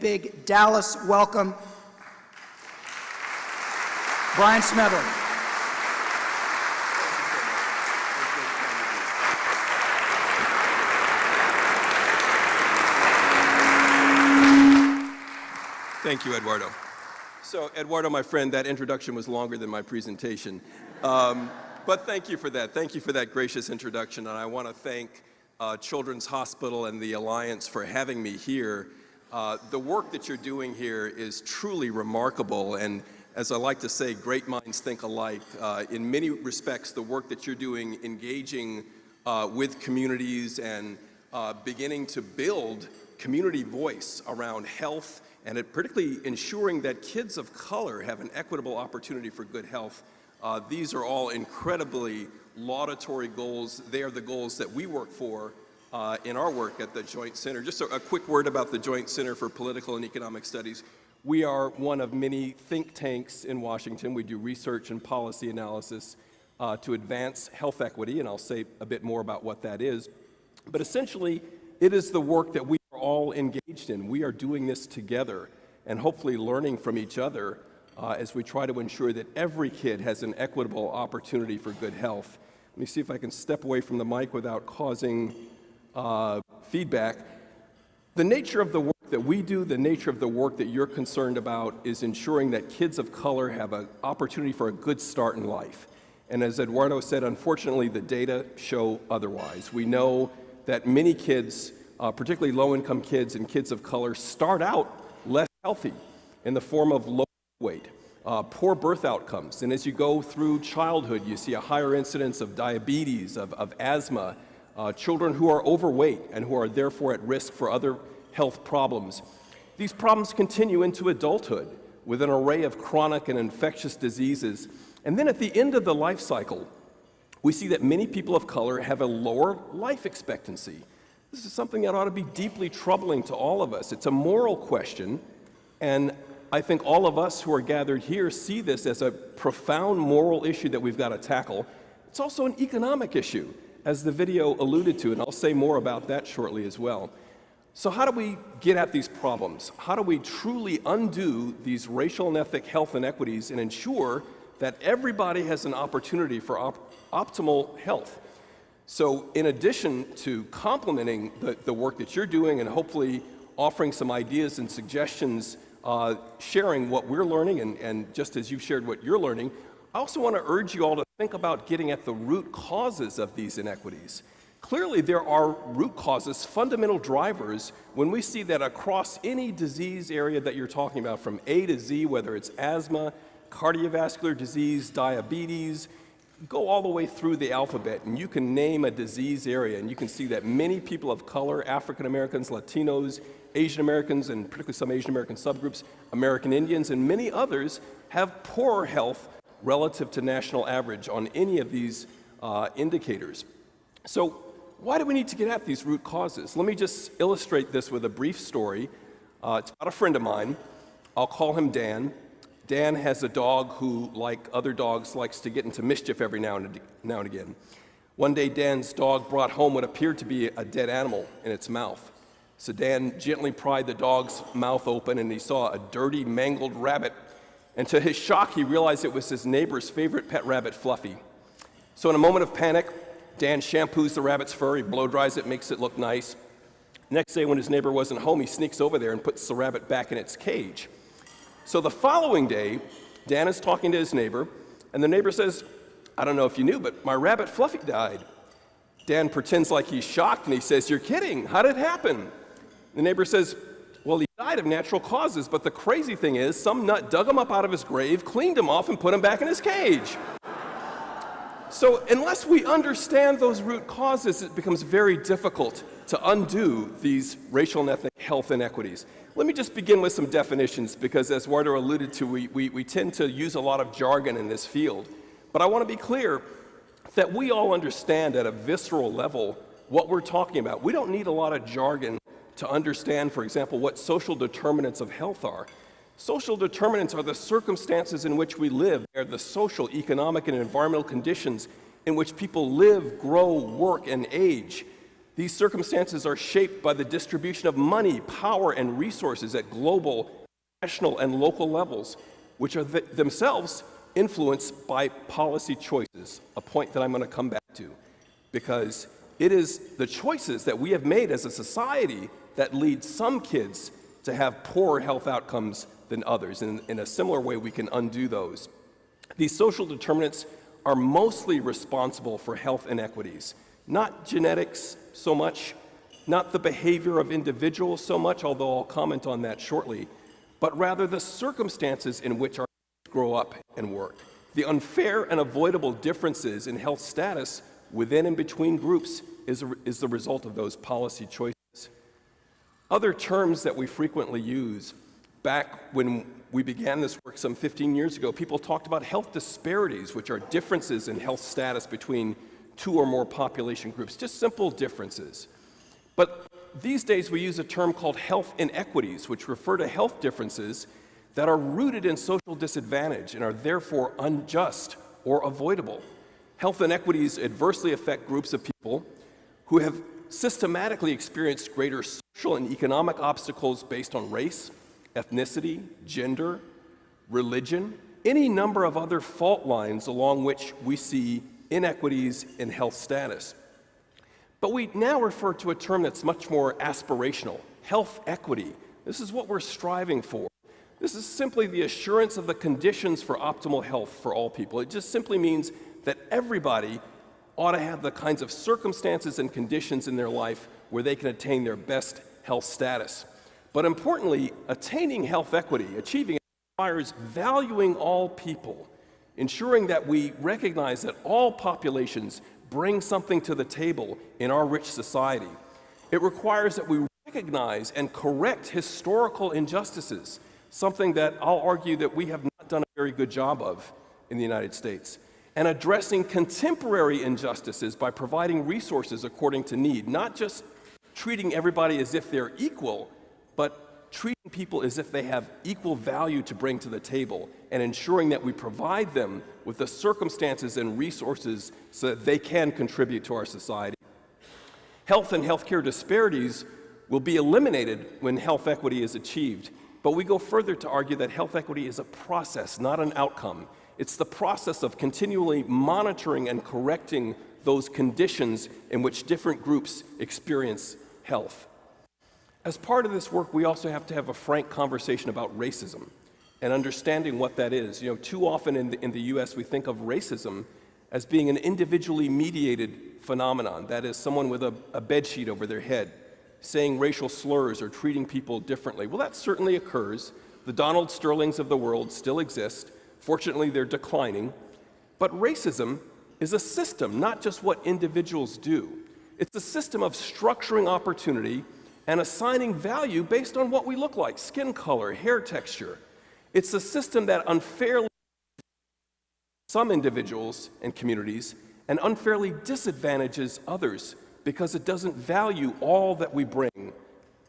big Dallas welcome. Brian Smedley. Thank you, Eduardo. So, Eduardo, my friend, that introduction was longer than my presentation. But thank you for that. Thank you for that gracious introduction. And I want to thank Children's Hospital and the Alliance for having me here. The work that you're doing here is truly remarkable. And as I like to say, great minds think alike. In many respects, the work that you're doing, engaging with communities and beginning to build community voice around health, and particularly ensuring that kids of color have an equitable opportunity for good health. These are all incredibly laudatory goals. They are the goals that we work for in our work at the Joint Center. Just a quick word about the Joint Center for Political and Economic Studies. We are one of many think tanks in Washington. We do research and policy analysis to advance health equity, and I'll say a bit more about what that is. But essentially, it is the work that we are all engaged in. We are doing this together and hopefully learning from each other as we try to ensure that every kid has an equitable opportunity for good health. Let me see if I can step away from the mic without causing feedback. The nature of the work that we do, the nature of the work that you're concerned about is ensuring that kids of color have an opportunity for a good start in life. And as Eduardo said, unfortunately, the data show otherwise. We know that many kids, particularly low-income kids and kids of color, start out less healthy in the form of low weight, poor birth outcomes. And as you go through childhood, you see a higher incidence of diabetes, of asthma, children who are overweight and who are therefore at risk for other health problems. These problems continue into adulthood with an array of chronic and infectious diseases. And then at the end of the life cycle, we see that many people of color have a lower life expectancy. This is something that ought to be deeply troubling to all of us. It's a moral question, and I think all of us who are gathered here see this as a profound moral issue that we've got to tackle. It's also an economic issue, as the video alluded to, and I'll say more about that shortly as well. So how do we get at these problems? How do we truly undo these racial and ethnic health inequities and ensure that everybody has an opportunity for optimal health? So in addition to complementing the work that you're doing and hopefully offering some ideas and suggestions, sharing what we're learning, and just as you've shared what you're learning, I also want to urge you all to think about getting at the root causes of these inequities. Clearly, there are root causes, fundamental drivers, when we see that across any disease area that you're talking about, from A to Z, whether it's asthma, cardiovascular disease, diabetes, go all the way through the alphabet, and you can name a disease area, and you can see that many people of color, African Americans, Latinos, Asian Americans, and particularly some Asian American subgroups, American Indians, and many others have poorer health relative to national average on any of these indicators. So why do we need to get at these root causes? Let me just illustrate this with a brief story. It's about a friend of mine. I'll call him Dan. Dan has a dog who, like other dogs, likes to get into mischief every now and again. One day, Dan's dog brought home what appeared to be a dead animal in its mouth. So Dan gently pried the dog's mouth open, and he saw a dirty, mangled rabbit. And to his shock, he realized it was his neighbor's favorite pet rabbit, Fluffy. So in a moment of panic, Dan shampoos the rabbit's fur, he blow dries it, makes it look nice. Next day, when his neighbor wasn't home, he sneaks over there and puts the rabbit back in its cage. So the following day, Dan is talking to his neighbor, and the neighbor says, "I don't know if you knew, but my rabbit Fluffy died." Dan pretends like he's shocked, and he says, "You're kidding, how did it happen?" The neighbor says, "Well, he died of natural causes, but the crazy thing is, some nut dug him up out of his grave, cleaned him off, and put him back in his cage." So unless we understand those root causes, it becomes very difficult to undo these racial and ethnic health inequities. Let me just begin with some definitions, because as Eduardo alluded to, we tend to use a lot of jargon in this field. But I want to be clear that we all understand at a visceral level what we're talking about. We don't need a lot of jargon to understand, for example, what social determinants of health are. Social determinants are the circumstances in which we live. They're the social, economic, and environmental conditions in which people live, grow, work, and age. These circumstances are shaped by the distribution of money, power, and resources at global, national, and local levels, which are themselves influenced by policy choices, a point that I'm going to come back to, because it is the choices that we have made as a society that lead some kids to have poorer health outcomes than others. And in a similar way, we can undo those. These social determinants are mostly responsible for health inequities, not genetics so much, not the behavior of individuals so much, although I'll comment on that shortly, but rather the circumstances in which our kids grow up and work. The unfair and avoidable differences in health status within and between groups is the result of those policy choices. Other terms that we frequently use, back when we began this work some 15 years ago, people talked about health disparities, which are differences in health status between two or more population groups, just simple differences. But these days we use a term called health inequities, which refer to health differences that are rooted in social disadvantage and are therefore unjust or avoidable. Health inequities adversely affect groups of people who have systematically experienced greater social and economic obstacles based on race, ethnicity, gender, religion, any number of other fault lines along which we see inequities in health status. But we now refer to a term that's much more aspirational, health equity. This is what we're striving for. This is simply the assurance of the conditions for optimal health for all people. It just simply means that everybody ought to have the kinds of circumstances and conditions in their life where they can attain their best health status. But importantly, attaining health equity, achieving it, requires valuing all people, ensuring that we recognize that all populations bring something to the table in our rich society. It requires that we recognize and correct historical injustices, something that I'll argue that we have not done a very good job of in the United States, and addressing contemporary injustices by providing resources according to need, not just treating everybody as if they're equal, but treating people as if they have equal value to bring to the table, and ensuring that we provide them with the circumstances and resources so that they can contribute to our society. Health and healthcare disparities will be eliminated when health equity is achieved, but we go further to argue that health equity is a process, not an outcome. It's the process of continually monitoring and correcting those conditions in which different groups experience health. As part of this work, we also have to have a frank conversation about racism and understanding what that is. You know, too often in the US, we think of racism as being an individually mediated phenomenon. That is, someone with a bedsheet over their head, saying racial slurs or treating people differently. Well, that certainly occurs. The Donald Sterlings of the world still exist. Fortunately, they're declining. But racism is a system, not just what individuals do. It's a system of structuring opportunity and assigning value based on what we look like, skin color, hair texture. It's a system that unfairly some individuals and communities and unfairly disadvantages others because it doesn't value all that we bring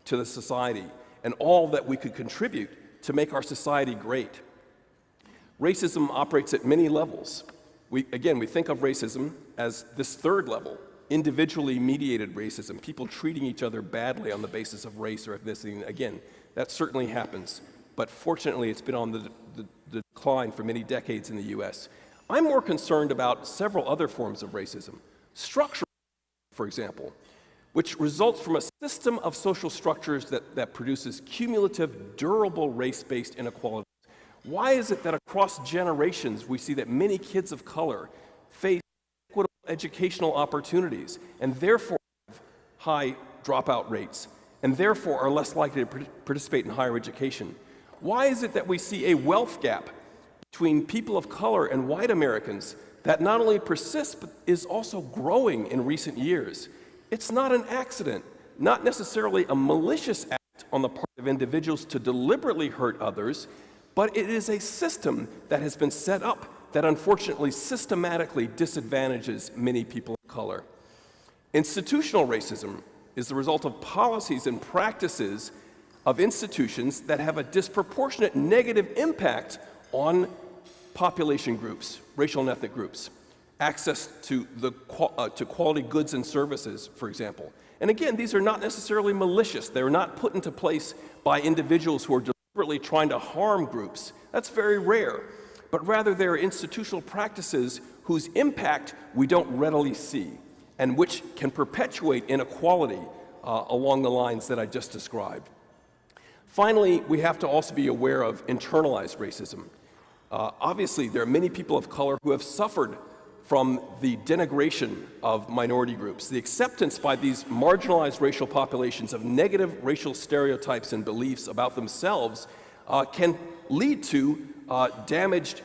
to the society and all that we could contribute to make our society great. Racism operates at many levels. We think of racism as this third level, individually mediated racism, people treating each other badly on the basis of race or ethnicity. And again, that certainly happens, but fortunately it's been on the decline for many decades in the US. I'm more concerned about several other forms of racism. Structural, for example, which results from a system of social structures that produces cumulative, durable race-based inequalities. Why is it that across generations we see that many kids of color face equitable educational opportunities and therefore have high dropout rates and therefore are less likely to participate in higher education? Why is it that we see a wealth gap between people of color and white Americans that not only persists but is also growing in recent years? It's not an accident, not necessarily a malicious act on the part of individuals to deliberately hurt others, but it is a system that has been set up that unfortunately systematically disadvantages many people of color. Institutional racism is the result of policies and practices of institutions that have a disproportionate negative impact on population groups, racial and ethnic groups, access to quality goods and services, for example. And again, these are not necessarily malicious. They're not put into place by individuals who are deliberately trying to harm groups. That's very rare. But rather, they are institutional practices whose impact we don't readily see and which can perpetuate inequality along the lines that I just described. Finally, we have to also be aware of internalized racism. Obviously, there are many people of color who have suffered from the denigration of minority groups, the acceptance by these marginalized racial populations of negative racial stereotypes and beliefs about themselves can lead to damaged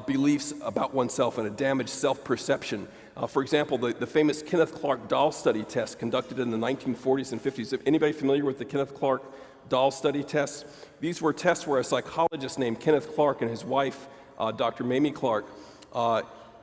beliefs about oneself and a damaged self-perception. For example, the famous Kenneth Clark doll study test conducted in the 1940s and 50s. Anybody familiar with the Kenneth Clark doll study tests? These were tests where a psychologist named Kenneth Clark and his wife, Dr. Mamie Clark,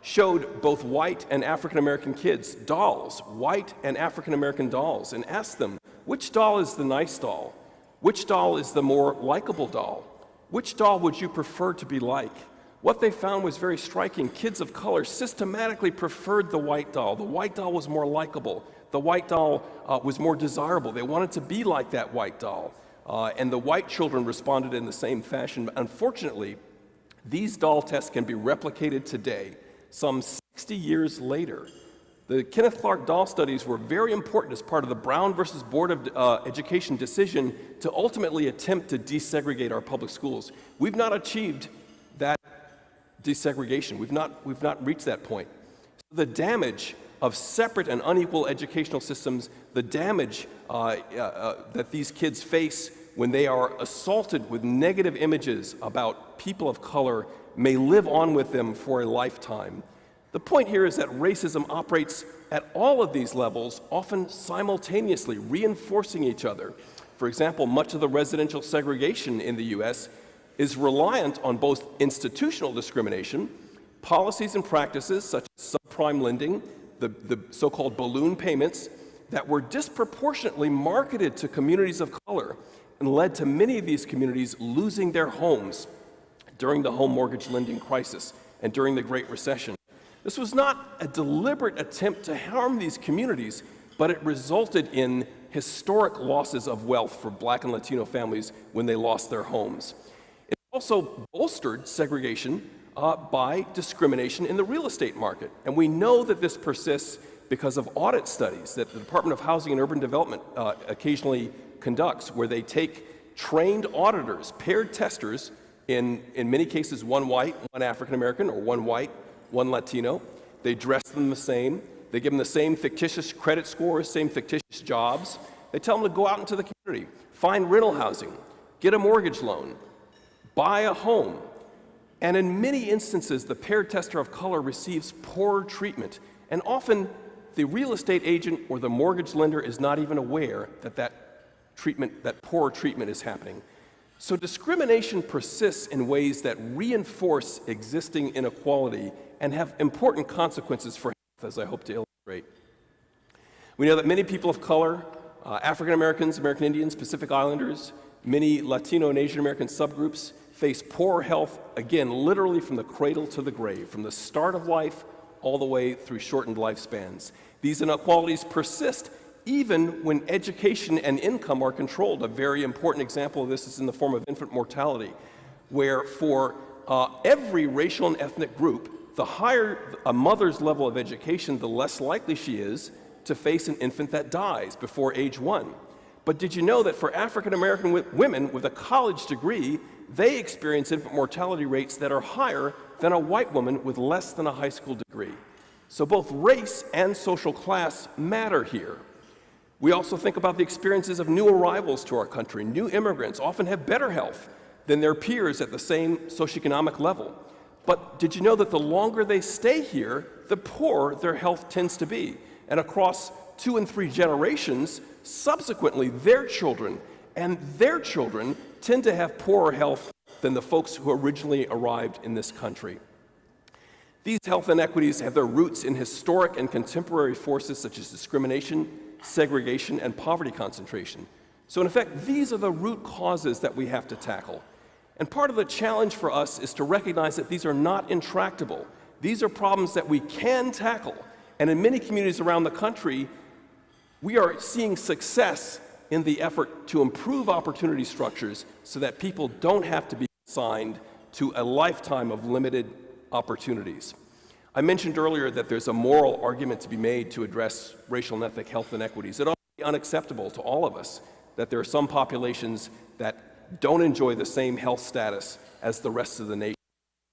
showed both white and African-American kids dolls, white and African-American dolls, and asked them, which doll is the nice doll? Which doll is the more likable doll? Which doll would you prefer to be like? What they found was very striking. Kids of color systematically preferred the white doll. The white doll was more likable. The white doll was more desirable. They wanted to be like that white doll. And the white children responded in the same fashion. Unfortunately, these doll tests can be replicated today, some 60 years later. The Kenneth Clark doll studies were very important as part of the Brown versus Board of Education decision to ultimately attempt to desegregate our public schools. We've not achieved that desegregation. We've not reached that point. The damage of separate and unequal educational systems, the damage that these kids face when they are assaulted with negative images about people of color may live on with them for a lifetime. The point here is that racism operates at all of these levels, often simultaneously, reinforcing each other. For example, much of the residential segregation in the U.S. is reliant on both institutional discrimination, policies and practices such as subprime lending, the so-called balloon payments that were disproportionately marketed to communities of color and led to many of these communities losing their homes during the home mortgage lending crisis and during the Great Recession. This was not a deliberate attempt to harm these communities, but it resulted in historic losses of wealth for Black and Latino families when they lost their homes. It also bolstered segregation by discrimination in the real estate market. And we know that this persists because of audit studies that the Department of Housing and Urban Development occasionally conducts, where they take trained auditors, paired testers, in many cases one white, one African American, or one white, one Latino. They dress them the same. They give them the same fictitious credit scores, same fictitious jobs. They tell them to go out into the community, find rental housing, get a mortgage loan, buy a home. And in many instances, the paired tester of color receives poor treatment. And often, the real estate agent or the mortgage lender is not even aware that that poor treatment is happening. So discrimination persists in ways that reinforce existing inequality and have important consequences for health, as I hope to illustrate. We know that many people of color, African Americans, American Indians, Pacific Islanders, many Latino and Asian American subgroups face poor health, again, literally from the cradle to the grave, from the start of life all the way through shortened lifespans. These inequalities persist even when education and income are controlled. A very important example of this is in the form of infant mortality, where for every racial and ethnic group, the higher a mother's level of education, the less likely she is to face an infant that dies before age 1. But did you know that for African American women with a college degree, they experience infant mortality rates that are higher than a white woman with less than a high school degree? So both race and social class matter here. We also think about the experiences of new arrivals to our country. New immigrants often have better health than their peers at the same socioeconomic level. But did you know that the longer they stay here, the poorer their health tends to be? And across 2 and 3 generations, subsequently, their children and their children tend to have poorer health than the folks who originally arrived in this country. These health inequities have their roots in historic and contemporary forces such as discrimination, segregation, and poverty concentration. So in effect, these are the root causes that we have to tackle. And part of the challenge for us is to recognize that these are not intractable. These are problems that we can tackle. And in many communities around the country, We are seeing success in the effort to improve opportunity structures so that people don't have to be assigned to a lifetime of limited opportunities. I mentioned earlier that there's a moral argument to be made to address racial and ethnic health inequities. It ought to be unacceptable to all of us that there are some populations that don't enjoy the same health status as the rest of the nation.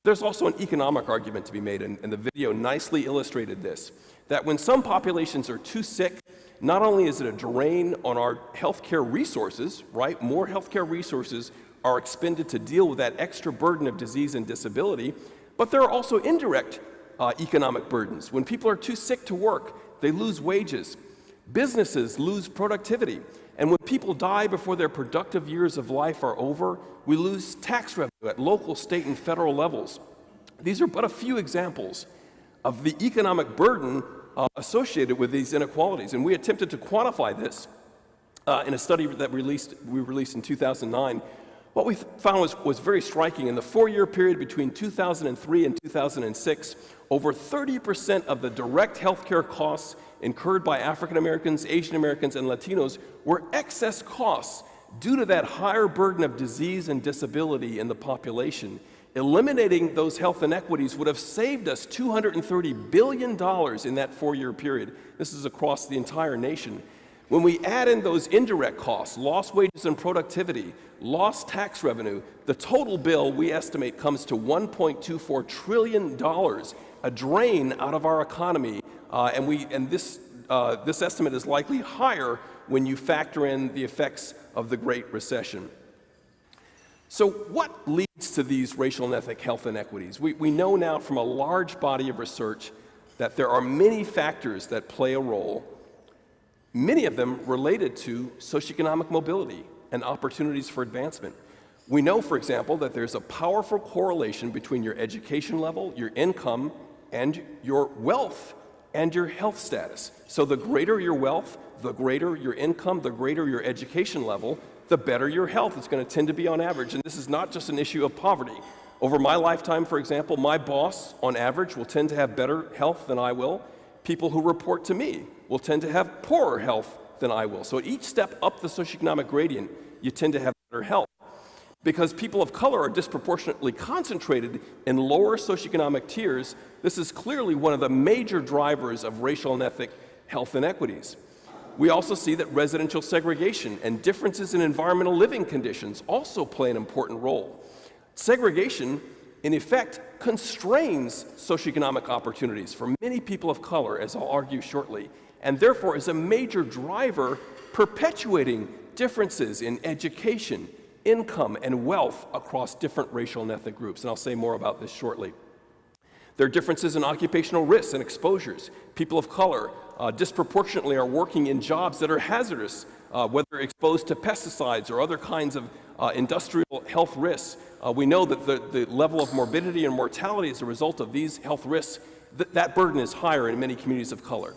There's also an economic argument to be made, and the video nicely illustrated this, that when some populations are too sick, not only is it a drain on our healthcare resources, right? More healthcare resources are expended to deal with that extra burden of disease and disability, but there are also indirect economic burdens. When people are too sick to work, they lose wages. Businesses lose productivity. And when people die before their productive years of life are over, we lose tax revenue at local, state, and federal levels. These are but a few examples of the economic burden associated with these inequalities. And we attempted to quantify this in a study that we released in 2009. What we found was very striking. In the 4-year period between 2003 and 2006, over 30% of the direct healthcare costs incurred by African Americans, Asian Americans, and Latinos were excess costs due to that higher burden of disease and disability in the population. Eliminating those health inequities would have saved us $230 billion in that 4-year period. This is across the entire nation. When we add in those indirect costs, lost wages and productivity, lost tax revenue, the total bill we estimate comes to $1.24 trillion, a drain out of our economy, and this estimate is likely higher when you factor in the effects of the Great Recession. So what leads to these racial and ethnic health inequities? We know now from a large body of research that there are many factors that play a role, many of them related to socioeconomic mobility and opportunities for advancement. We know, for example, that there's a powerful correlation between your education level, your income, and your wealth and your health status. So the greater your wealth, the greater your income, the greater your education level, the better your health is going to tend to be on average. And this is not just an issue of poverty. Over my lifetime, for example, my boss, on average, will tend to have better health than I will. People who report to me will tend to have poorer health than I will. So at each step up the socioeconomic gradient, you tend to have better health. Because people of color are disproportionately concentrated in lower socioeconomic tiers, this is clearly one of the major drivers of racial and ethnic health inequities. We also see that residential segregation and differences in environmental living conditions also play an important role. Segregation, in effect, constrains socioeconomic opportunities for many people of color, as I'll argue shortly, and therefore is a major driver perpetuating differences in education, income, and wealth across different racial and ethnic groups, and I'll say more about this shortly. There are differences in occupational risks and exposures. People of color disproportionately are working in jobs that are hazardous, whether exposed to pesticides or other kinds of industrial health risks. We know that the level of morbidity and mortality as a result of these health risks, that burden is higher in many communities of color.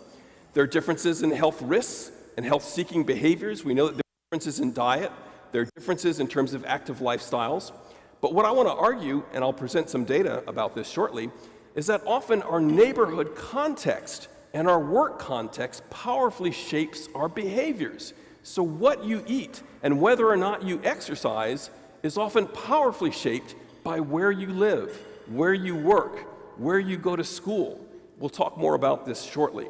There are differences in health risks and health-seeking behaviors. We know that there are differences in diet. There are differences in terms of active lifestyles. But what I want to argue, and I'll present some data about this shortly, is that often our neighborhood context and our work context powerfully shapes our behaviors. So what you eat and whether or not you exercise is often powerfully shaped by where you live, where you work, where you go to school. We'll talk more about this shortly.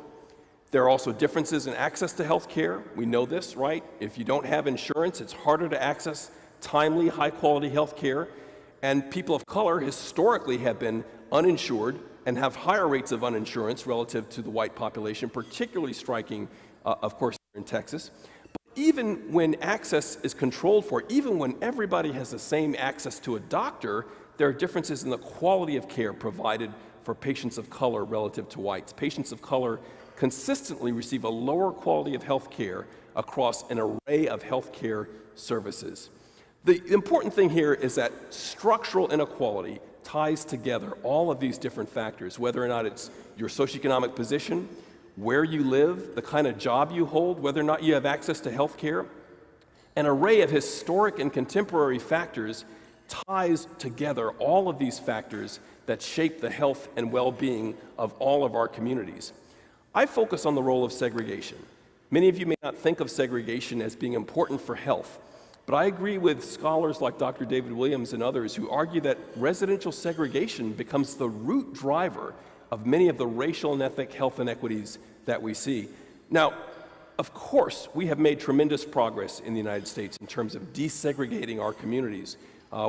There are also differences in access to health care. We know this, right? If you don't have insurance, it's harder to access timely, high-quality health care. And people of color historically have been uninsured and have higher rates of uninsurance relative to the white population, particularly striking, of course, in Texas. But even when access is controlled for, even when everybody has the same access to a doctor, there are differences in the quality of care provided for patients of color relative to whites. Patients of color consistently receive a lower quality of health care across an array of health care services. The important thing here is that structural inequality ties together all of these different factors, whether or not it's your socioeconomic position, where you live, the kind of job you hold, whether or not you have access to health care. An array of historic and contemporary factors ties together all of these factors that shape the health and well-being of all of our communities. I focus on the role of segregation Many of you may not think of segregation as being important for health, but I agree with scholars like Dr. David Williams and others who argue that residential segregation becomes the root driver of many of the racial and ethnic health inequities that we see. Now, of course, we have made tremendous progress in the United States in terms of desegregating our communities.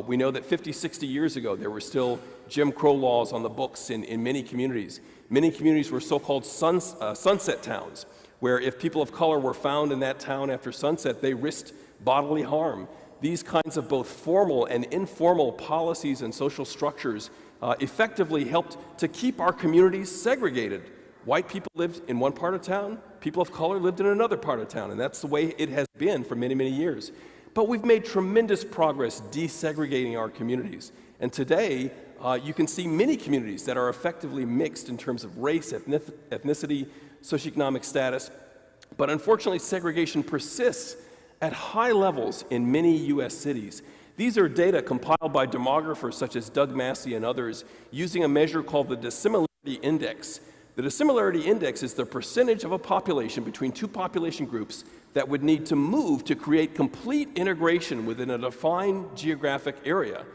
We know that 50, 60 years ago, there were still Jim Crow laws on the books in many communities. Many communities were so-called sunset towns, where if people of color were found in that town after sunset, they risked bodily harm. These kinds of both formal and informal policies and social structures effectively helped to keep our communities segregated. White people lived in one part of town, people of color lived in another part of town, and that's the way it has been for many, many years. But we've made tremendous progress desegregating our communities. And today, you can see many communities that are effectively mixed in terms of race, ethnicity, socioeconomic status. But unfortunately, segregation persists at high levels in many U.S. cities. These are data compiled by demographers such as Doug Massey and others using a measure called the dissimilarity index. The dissimilarity index is the percentage of a population between two population groups that would need to move to create complete integration within a defined geographic area.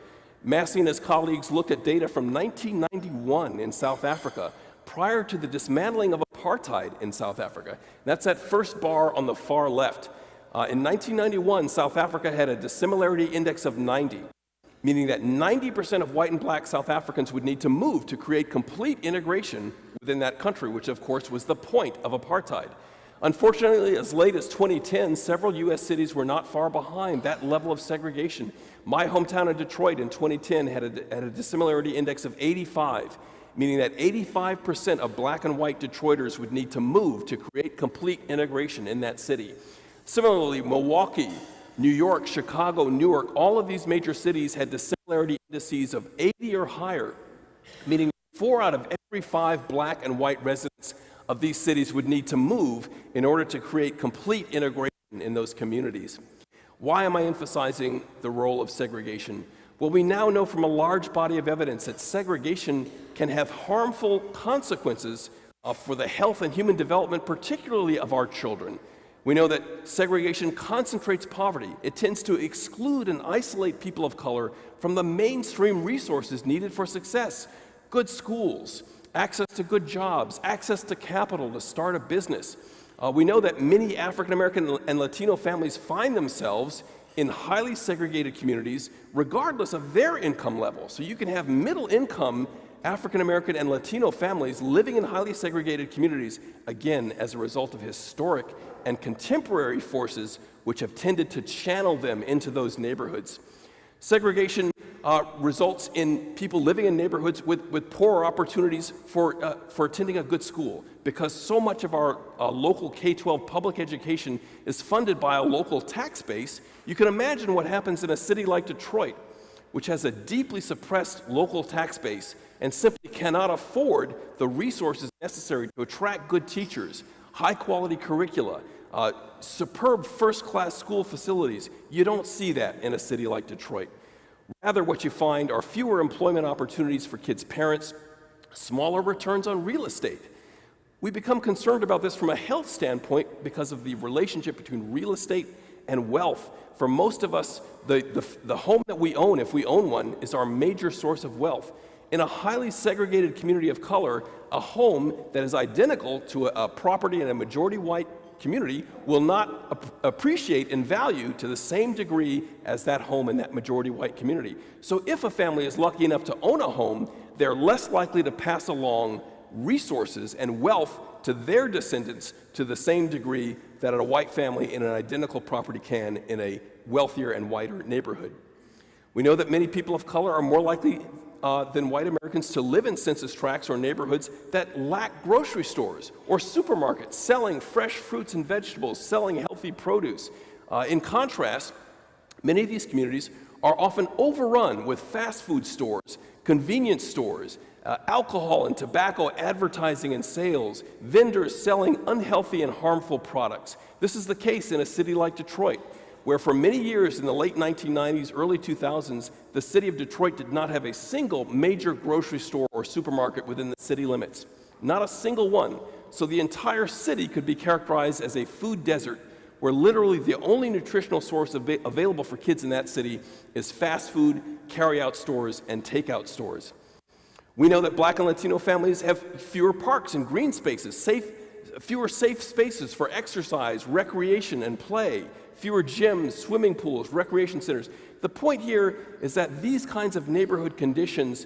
Massey and his colleagues looked at data from 1991 in South Africa, prior to the dismantling of apartheid in South Africa. That's that first bar on the far left. In 1991, South Africa had a dissimilarity index of 90, meaning that 90% of white and black South Africans would need to move to create complete integration within that country, which of course was the point of apartheid. Unfortunately, as late as 2010, several U.S. cities were not far behind that level of segregation. My hometown of Detroit in 2010 had a dissimilarity index of 85, meaning that 85% of black and white Detroiters would need to move to create complete integration in that city. Similarly, Milwaukee, New York, Chicago, Newark, all of these major cities had dissimilarity indices of 80 or higher, meaning 4 out of every 5 black and white residents of these cities would need to move in order to create complete integration in those communities. Why am I emphasizing the role of segregation? Well, we now know from a large body of evidence that segregation can have harmful consequences for the health and human development, particularly of our children. We know that segregation concentrates poverty. It tends to exclude and isolate people of color from the mainstream resources needed for success: good schools, access to good jobs, access to capital to start a business. We know that many African American and Latino families find themselves in highly segregated communities regardless of their income level. So you can have middle income African American and Latino families living in highly segregated communities, again, as a result of historic and contemporary forces which have tended to channel them into those neighborhoods. Segregation results in people living in neighborhoods with poorer opportunities for attending a good school, because so much of our local K-12 public education is funded by a local tax base. You can imagine what happens in a city like Detroit, which has a deeply suppressed local tax base and simply cannot afford the resources necessary to attract good teachers, high-quality curricula, superb first-class school facilities. You don't see that in a city like Detroit. Rather, what you find are fewer employment opportunities for kids' parents, smaller returns on real estate. We become concerned about this from a health standpoint because of the relationship between real estate and wealth. For most of us, the home that we own, if we own one, is our major source of wealth. In a highly segregated community of color, a home that is identical to a property in a majority white community will not appreciate in value to the same degree as that home in that majority white community. So if a family is lucky enough to own a home, they're less likely to pass along resources and wealth to their descendants to the same degree that a white family in an identical property can in a wealthier and whiter neighborhood. We know that many people of color are more likely than white Americans to live in census tracts or neighborhoods that lack grocery stores or supermarkets selling fresh fruits and vegetables, selling healthy produce. In contrast, many of these communities are often overrun with fast food stores, convenience stores, alcohol and tobacco advertising and sales, vendors selling unhealthy and harmful products. This is the case in a city like Detroit, where for many years in the late 1990s, early 2000s, the city of Detroit did not have a single major grocery store or supermarket within the city limits. Not a single one. So the entire city could be characterized as a food desert, where literally the only nutritional source available for kids in that city is fast food, carry-out stores, and takeout stores. We know that Black and Latino families have fewer parks and green spaces, fewer safe spaces for exercise, recreation, and play, fewer gyms, swimming pools, recreation centers. The point here is that these kinds of neighborhood conditions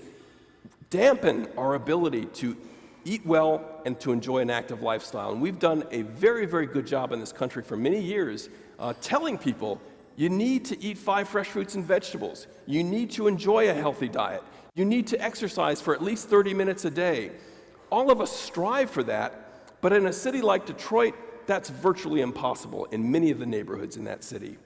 dampen our ability to eat well and to enjoy an active lifestyle. And we've done a very, very good job in this country for many years telling people you need to eat 5 fresh fruits and vegetables. You need to enjoy a healthy diet. You need to exercise for at least 30 minutes a day. All of us strive for that, but in a city like Detroit, that's virtually impossible in many of the neighborhoods in that city.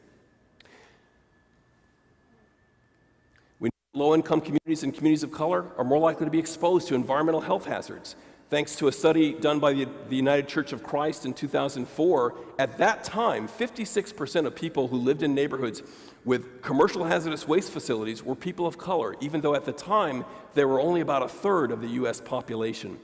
Low-income communities and communities of color are more likely to be exposed to environmental health hazards. Thanks to a study done by the United Church of Christ in 2004, at that time, 56% of people who lived in neighborhoods with commercial hazardous waste facilities were people of color, even though at the time they were only about 1/3 of the U.S. population.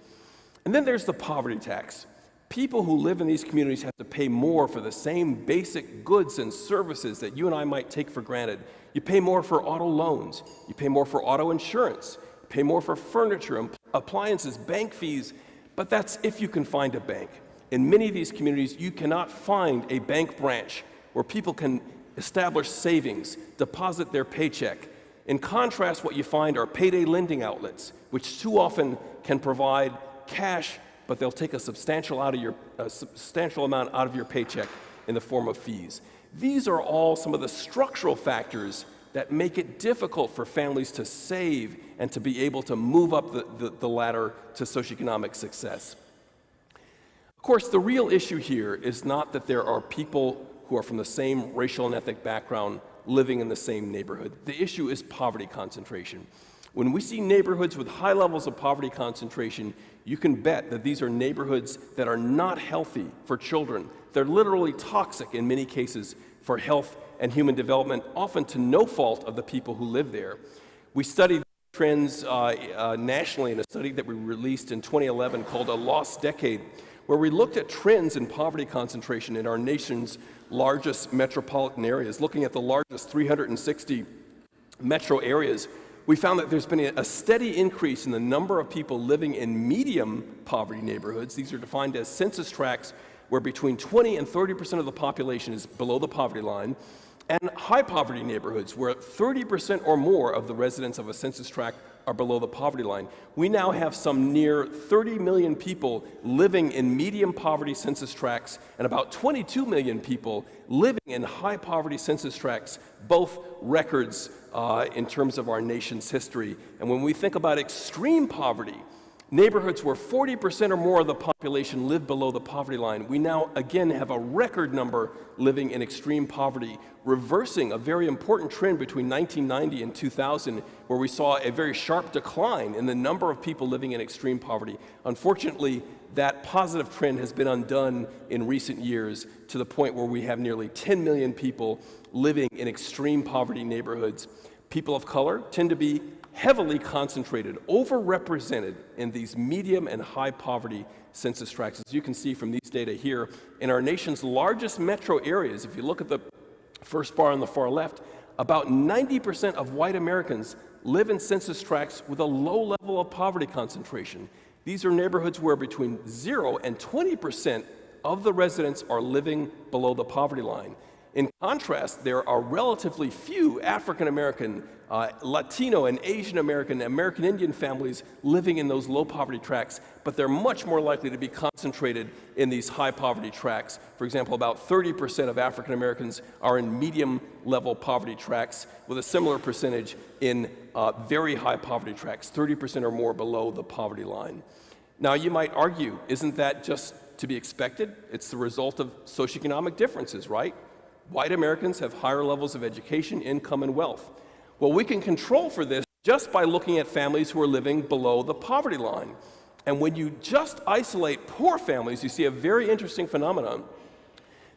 And then there's the poverty tax. People who live in these communities have to pay more for the same basic goods and services that you and I might take for granted. You pay more for auto loans. You pay more for auto insurance. You pay more for furniture, appliances, bank fees. But that's if you can find a bank. In many of these communities, you cannot find a bank branch where people can establish savings, deposit their paycheck. In contrast, what you find are payday lending outlets, which too often can provide cash, but they'll take a substantial amount out of your paycheck in the form of fees. These are all some of the structural factors that make it difficult for families to save and to be able to move up the ladder to socioeconomic success. Of course, the real issue here is not that there are people who are from the same racial and ethnic background living in the same neighborhood. The issue is poverty concentration. When we see neighborhoods with high levels of poverty concentration, you can bet that these are neighborhoods that are not healthy for children. They're literally toxic in many cases for health and human development, often to no fault of the people who live there. We studied trends nationally in a study that we released in 2011 called A Lost Decade, where we looked at trends in poverty concentration in our nation's largest metropolitan areas. Looking at the largest 360 metro areas, we found that there's been a steady increase in the number of people living in medium poverty neighborhoods. These are defined as census tracts where between 20 and 30% of the population is below the poverty line, and high poverty neighborhoods where 30% or more of the residents of a census tract are below the poverty line. We now have some near 30 million people living in medium poverty census tracts and about 22 million people living in high poverty census tracts, both records in terms of our nation's history. And when we think about extreme poverty, neighborhoods where 40% or more of the population live below the poverty line, we now again have a record number living in extreme poverty, reversing a very important trend between 1990 and 2000, where we saw a very sharp decline in the number of people living in extreme poverty. Unfortunately, that positive trend has been undone in recent years to the point where we have nearly 10 million people living in extreme poverty neighborhoods. People of color tend to be heavily concentrated, overrepresented in these medium and high poverty census tracts. As you can see from these data here, in our nation's largest metro areas, if you look at the first bar on the far left, about 90% of white Americans live in census tracts with a low level of poverty concentration. These are neighborhoods where between 0 and 20% of the residents are living below the poverty line. In contrast, there are relatively few African American, Latino, and Asian American, American Indian families living in those low poverty tracts, but they're much more likely to be concentrated in these high poverty tracts. For example, about 30% of African Americans are in medium level poverty tracts, with a similar percentage in very high poverty tracts, 30% or more below the poverty line. Now, you might argue, isn't that just to be expected? It's the result of socioeconomic differences, right? White Americans have higher levels of education, income, and wealth. Well, we can control for this just by looking at families who are living below the poverty line. And when you just isolate poor families, you see a very interesting phenomenon.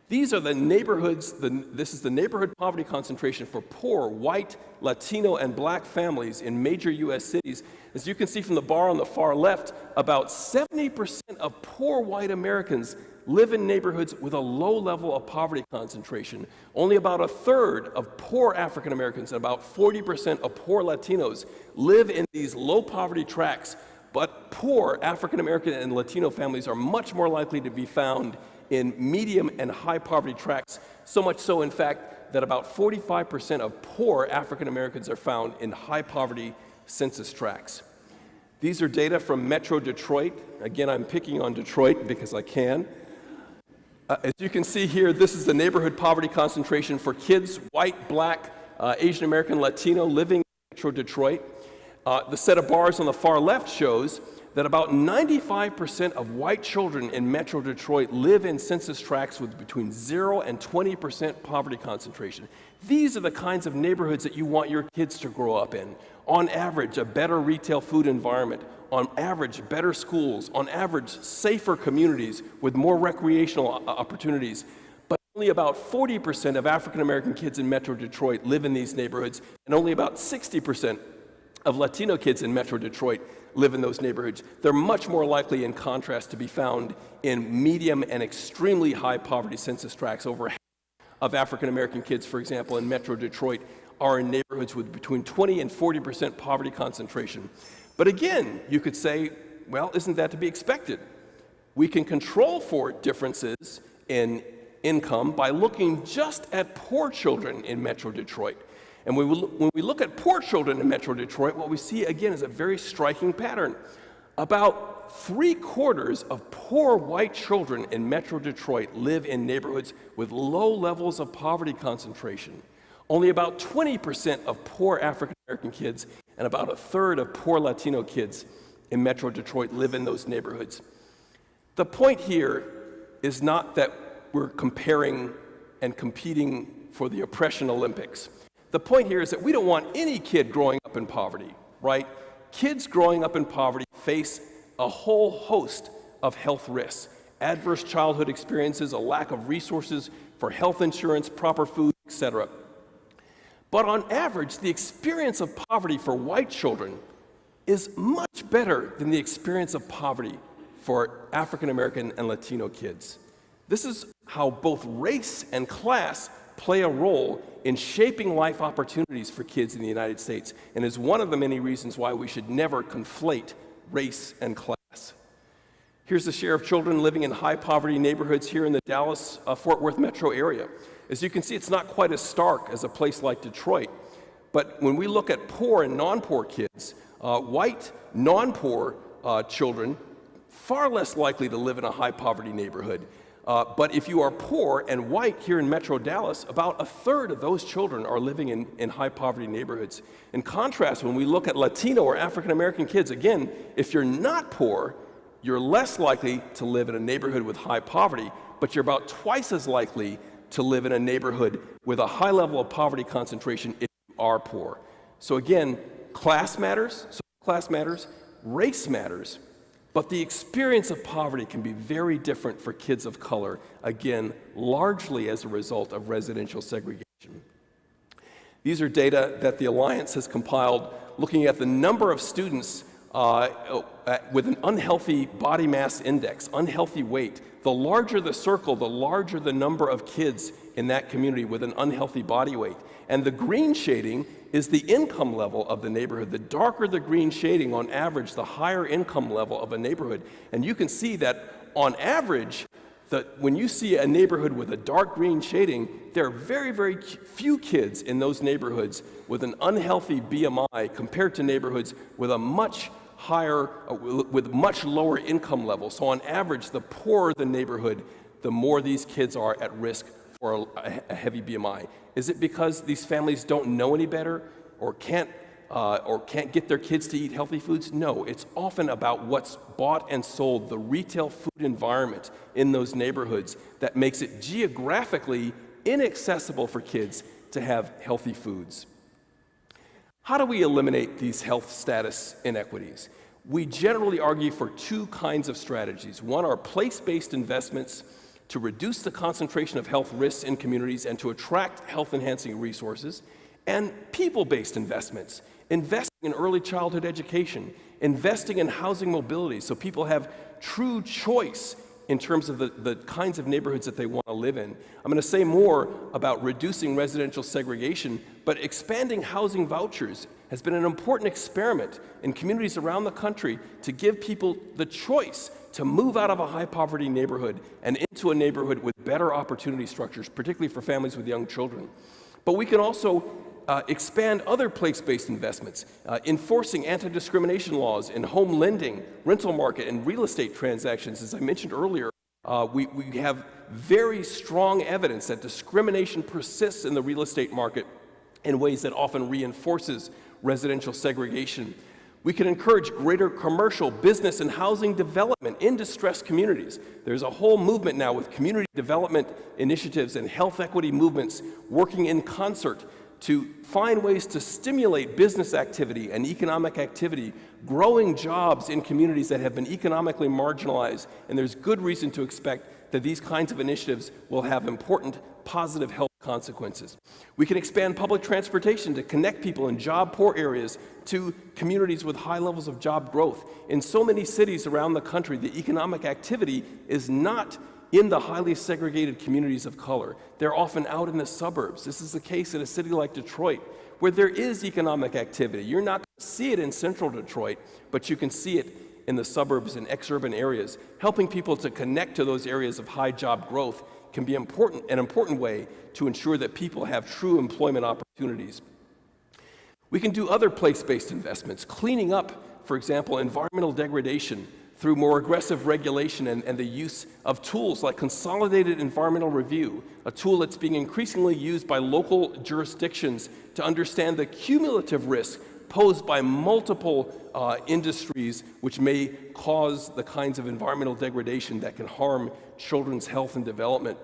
These are the neighborhoods, this is the neighborhood poverty concentration for poor white, Latino, and black families in major U.S. cities. As you can see from the bar on the far left, about 70% of poor white Americans live in neighborhoods with a low level of poverty concentration. Only about a third of poor African Americans and about 40% of poor Latinos live in these low poverty tracts, but poor African American and Latino families are much more likely to be found in medium and high poverty tracts, so much so, in fact, that about 45% of poor African Americans are found in high poverty census tracts. These are data from Metro Detroit. Again, I'm picking on Detroit because I can. As you can see here, this is the neighborhood poverty concentration for kids, white, black, Asian American, Latino, living in Metro Detroit. The set of bars on the far left shows that about 95% of white children in Metro Detroit live in census tracts with between 0 and 20% poverty concentration. These are the kinds of neighborhoods that you want your kids to grow up in. On average, a better retail food environment. On average, better schools. On average, safer communities with more recreational opportunities. But only about 40% of African American kids in Metro Detroit live in these neighborhoods, and only about 60% of Latino kids in Metro Detroit live in those neighborhoods. They're much more likely, in contrast, to be found in medium and extremely high poverty census tracts. Over half of African American kids, for example, in Metro Detroit are in neighborhoods with between 20 and 40% poverty concentration. But again, you could say, well, isn't that to be expected? We can control for differences in income by looking just at poor children in Metro Detroit. And when we look at poor children in Metro Detroit, what we see again is a very striking pattern. About 3/4 of poor white children in Metro Detroit live in neighborhoods with low levels of poverty concentration. Only about 20% of poor African American kids and about a third of poor Latino kids in Metro Detroit live in those neighborhoods. The point here is not that we're comparing and competing for the oppression Olympics. The point here is that we don't want any kid growing up in poverty, right? Kids growing up in poverty face a whole host of health risks: adverse childhood experiences, a lack of resources for health insurance, proper food, etc. But on average, the experience of poverty for white children is much better than the experience of poverty for African American and Latino kids. This is how both race and class play a role in shaping life opportunities for kids in the United States, and is one of the many reasons why we should never conflate race and class. Here's the share of children living in high poverty neighborhoods here in the Dallas-Fort Worth metro area. As you can see, it's not quite as stark as a place like Detroit, but when we look at poor and non-poor kids, white non-poor children far less likely to live in a high poverty neighborhood. But if you are poor and white here in Metro Dallas, about a third of those children are living in high poverty neighborhoods. In contrast, when we look at Latino or African American kids, again, if you're not poor, you're less likely to live in a neighborhood with high poverty, but you're about twice as likely to live in a neighborhood with a high level of poverty concentration if you are poor. So again, class matters, social class matters, race matters, but the experience of poverty can be very different for kids of color, again, largely as a result of residential segregation. These are data that the Alliance has compiled looking at the number of students with an unhealthy body mass index, unhealthy weight. The larger the circle, the larger the number of kids in that community with an unhealthy body weight. And the green shading is the income level of the neighborhood. The darker the green shading, on average, the higher income level of a neighborhood. And you can see that on average, when you see a neighborhood with a dark green shading, there are very, very few kids in those neighborhoods with an unhealthy BMI compared to neighborhoods with a much higher, with much lower income level. So on average, the poorer the neighborhood, the more these kids are at risk for a heavy BMI. Is it because these families don't know any better or can't get their kids to eat healthy foods? No, it's often about what's bought and sold, the retail food environment in those neighborhoods that makes it geographically inaccessible for kids to have healthy foods. How do we eliminate these health status inequities? We generally argue for two kinds of strategies. One are place-based investments to reduce the concentration of health risks in communities and to attract health-enhancing resources, and people-based investments, investing in early childhood education, investing in housing mobility so people have true choice in terms of the kinds of neighborhoods that they want to live in. I'm going to say more about reducing residential segregation, but expanding housing vouchers has been an important experiment in communities around the country to give people the choice to move out of a high-poverty neighborhood and into a neighborhood with better opportunity structures, particularly for families with young children. But we can also expand other place-based investments, enforcing anti-discrimination laws in home lending, rental market, and real estate transactions. As I mentioned earlier, we have very strong evidence that discrimination persists in the real estate market in ways that often reinforces residential segregation. We can encourage greater commercial, business, and housing development in distressed communities. There's a whole movement now with community development initiatives and health equity movements working in concert to find ways to stimulate business activity and economic activity, growing jobs in communities that have been economically marginalized, and there's good reason to expect that these kinds of initiatives will have important positive health consequences. We can expand public transportation to connect people in job-poor areas to communities with high levels of job growth. In so many cities around the country, the economic activity is not in the highly segregated communities of color. They're often out in the suburbs. This is the case in a city like Detroit, where there is economic activity. You're not going to see it in central Detroit, but you can see it in the suburbs and exurban areas. Helping people to connect to those areas of high job growth can be an important way to ensure that people have true employment opportunities. We can do other place-based investments, cleaning up, for example, environmental degradation through more aggressive regulation and the use of tools like consolidated environmental review, a tool that's being increasingly used by local jurisdictions to understand the cumulative risk posed by multiple industries which may cause the kinds of environmental degradation that can harm children's health and development.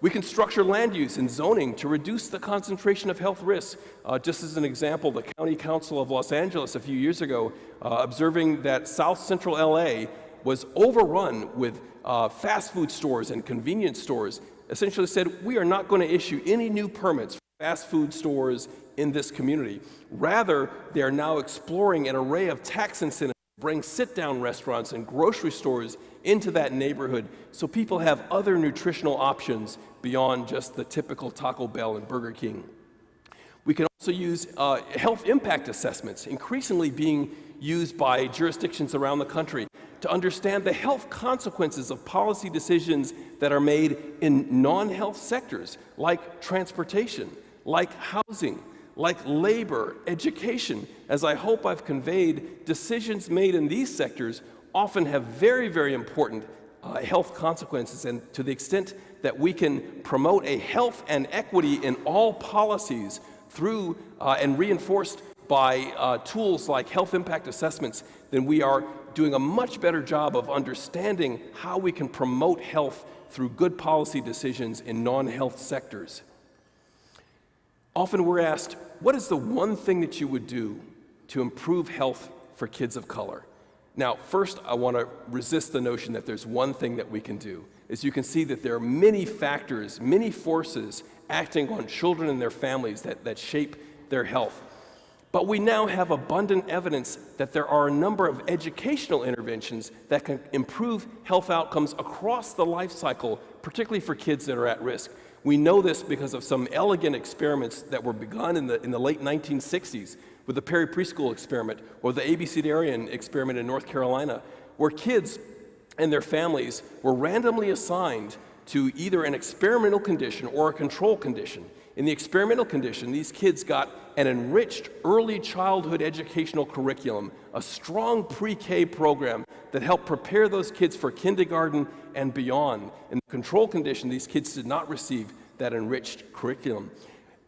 We can structure land use and zoning to reduce the concentration of health risks. Just as an example, the County Council of Los Angeles a few years ago, observing that South Central LA was overrun with fast food stores and convenience stores, essentially said, we are not going to issue any new permits for fast food stores in this community. Rather, they are now exploring an array of tax incentives to bring sit-down restaurants and grocery stores into that neighborhood so people have other nutritional options beyond just the typical Taco Bell and Burger King. We can also use health impact assessments, increasingly being used by jurisdictions around the country to understand the health consequences of policy decisions that are made in non-health sectors like transportation, like housing, like labor, education. As I hope I've conveyed, decisions made in these sectors often have very, very important health consequences, and to the extent that we can promote a health and equity in all policies through and reinforced by tools like health impact assessments, then we are doing a much better job of understanding how we can promote health through good policy decisions in non-health sectors. Often we're asked, what is the one thing that you would do to improve health for kids of color? Now, first, I want to resist the notion that there's one thing that we can do. As you can see, that there are many factors, many forces acting on children and their families that shape their health. But we now have abundant evidence that there are a number of educational interventions that can improve health outcomes across the life cycle, particularly for kids that are at risk. We know this because of some elegant experiments that were begun in the late 1960s with the Perry Preschool experiment or the ABCDarian experiment in North Carolina, where kids and their families were randomly assigned to either an experimental condition or a control condition. In the experimental condition, these kids got an enriched early childhood educational curriculum, a strong pre-K program that helped prepare those kids for kindergarten and beyond. In the control condition, these kids did not receive that enriched curriculum.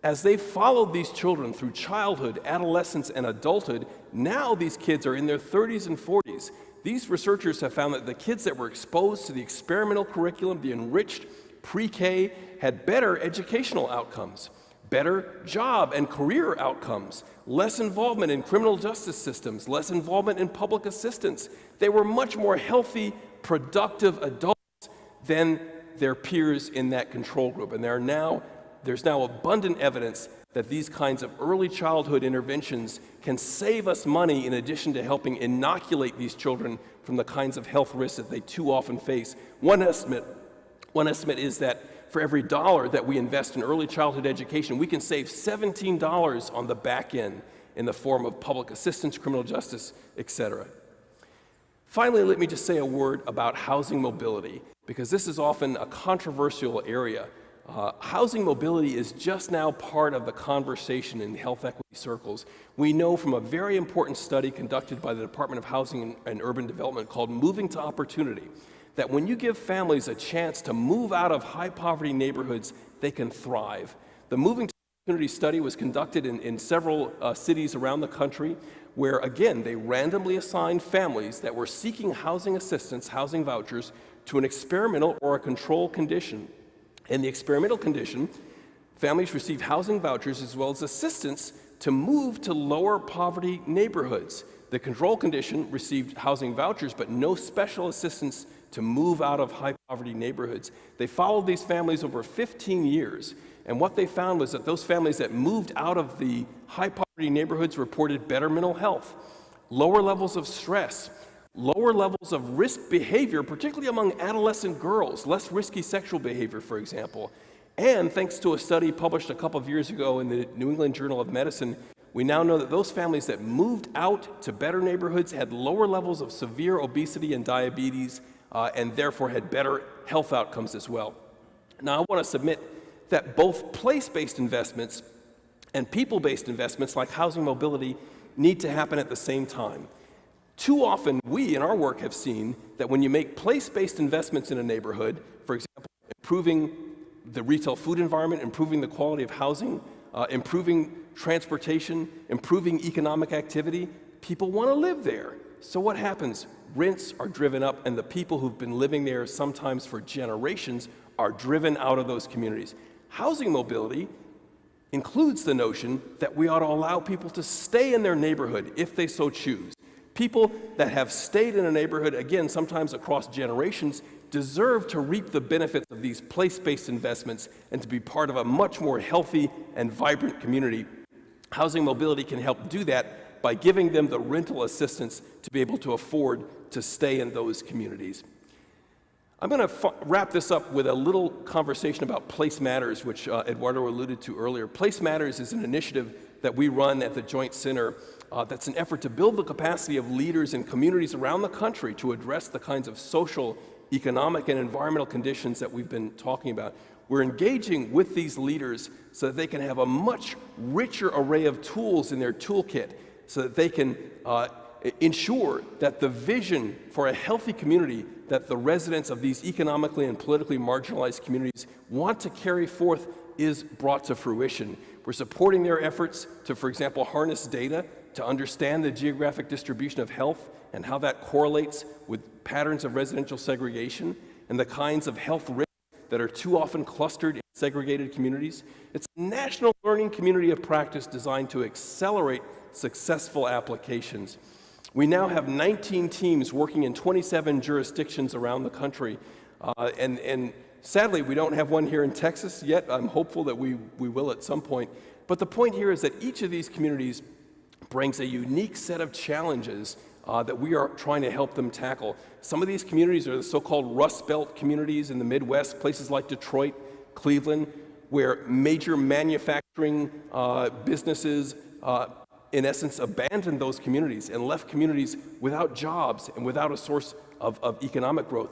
As they followed these children through childhood, adolescence, and adulthood, now these kids are in their 30s and 40s. These researchers have found that the kids that were exposed to the experimental curriculum, the enriched pre-K, had better educational outcomes, better job and career outcomes, less involvement in criminal justice systems, less involvement in public assistance. They were much more healthy, productive adults than their peers in that control group. And there's now abundant evidence that these kinds of early childhood interventions can save us money in addition to helping inoculate these children from the kinds of health risks that they too often face. One estimate is that for every dollar that we invest in early childhood education, we can save $17 on the back end in the form of public assistance, criminal justice, et cetera. Finally, let me just say a word about housing mobility, because this is often a controversial area. Housing mobility is just now part of the conversation in health equity circles. We know from a very important study conducted by the Department of Housing and Urban Development called Moving to Opportunity, that when you give families a chance to move out of high poverty neighborhoods, they can thrive. The Moving to Opportunity study was conducted in several cities around the country, where again, they randomly assigned families that were seeking housing assistance, housing vouchers, to an experimental or a control condition. In the experimental condition, families received housing vouchers as well as assistance to move to lower poverty neighborhoods. The control condition received housing vouchers, but no special assistance to move out of high poverty neighborhoods. They followed these families over 15 years, and what they found was that those families that moved out of the high poverty neighborhoods reported better mental health, lower levels of stress, lower levels of risk behavior, particularly among adolescent girls, less risky sexual behavior, for example. And thanks to a study published a couple of years ago in the New England Journal of Medicine, we now know that those families that moved out to better neighborhoods had lower levels of severe obesity and diabetes, and therefore had better health outcomes as well. Now, I want to submit that both place-based investments and people-based investments like housing mobility need to happen at the same time. Too often, we in our work have seen that when you make place-based investments in a neighborhood, for example, improving the retail food environment, improving the quality of housing, improving transportation, improving economic activity, people want to live there. So what happens? Rents are driven up, and the people who've been living there sometimes for generations are driven out of those communities. Housing mobility includes the notion that we ought to allow people to stay in their neighborhood if they so choose. People that have stayed in a neighborhood, again, sometimes across generations, deserve to reap the benefits of these place-based investments and to be part of a much more healthy and vibrant community. Housing mobility can help do that by giving them the rental assistance to be able to afford to stay in those communities. I'm going to wrap this up with a little conversation about Place Matters, which Eduardo alluded to earlier. Place Matters is an initiative that we run at the Joint Center that's an effort to build the capacity of leaders in communities around the country to address the kinds of social, economic, and environmental conditions that we've been talking about. We're engaging with these leaders so that they can have a much richer array of tools in their toolkit so that they can ensure that the vision for a healthy community that the residents of these economically and politically marginalized communities want to carry forth is brought to fruition. We're supporting their efforts to, for example, harness data to understand the geographic distribution of health and how that correlates with patterns of residential segregation and the kinds of health risks that are too often clustered in segregated communities. It's a national learning community of practice designed to accelerate successful applications. We now have 19 teams working in 27 jurisdictions around the country, and sadly, we don't have one here in Texas yet. I'm hopeful that we will at some point. But the point here is that each of these communities brings a unique set of challenges that we are trying to help them tackle. Some of these communities are the so-called Rust Belt communities in the Midwest, places like Detroit, Cleveland, where major manufacturing businesses in essence abandoned those communities and left communities without jobs and without a source of economic growth.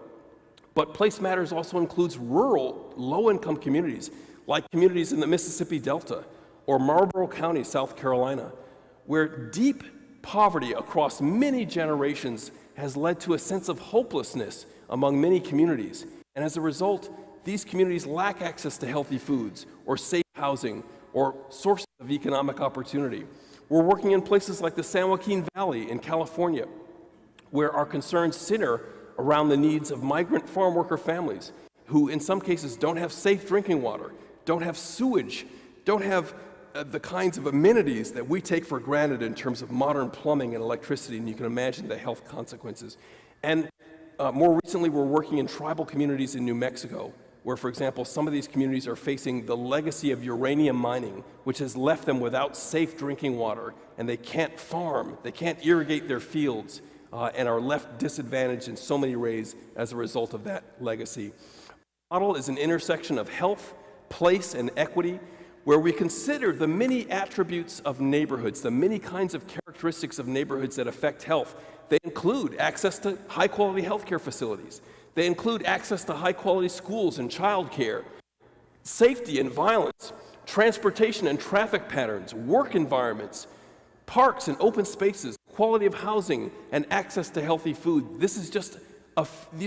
But Place Matters also includes rural, low-income communities, like communities in the Mississippi Delta or Marlborough County, South Carolina, where deep poverty across many generations has led to a sense of hopelessness among many communities. And as a result, these communities lack access to healthy foods or safe housing or sources of economic opportunity. We're working in places like the San Joaquin Valley in California, where our concerns center around the needs of migrant farm worker families who in some cases don't have safe drinking water, don't have sewage, don't have the kinds of amenities that we take for granted in terms of modern plumbing and electricity, and you can imagine the health consequences. And more recently, we're working in tribal communities in New Mexico where, for example, some of these communities are facing the legacy of uranium mining, which has left them without safe drinking water, and they can't farm, they can't irrigate their fields, and are left disadvantaged in so many ways as a result of that legacy. Our model is an intersection of health, place, and equity, where we consider the many attributes of neighborhoods, the many kinds of characteristics of neighborhoods that affect health. They include access to high-quality healthcare facilities. They include access to high-quality schools and childcare, safety and violence, transportation and traffic patterns, work environments, parks and open spaces, quality of housing, and access to healthy food. These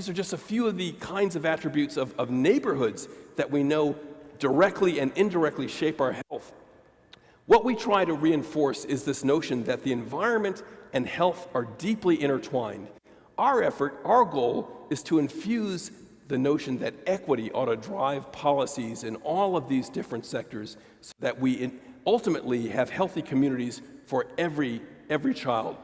are just a few of the kinds of attributes of neighborhoods that we know directly and indirectly shape our health. What we try to reinforce is this notion that the environment and health are deeply intertwined. Our effort, our goal, is to infuse the notion that equity ought to drive policies in all of these different sectors so that we ultimately have healthy communities for every child.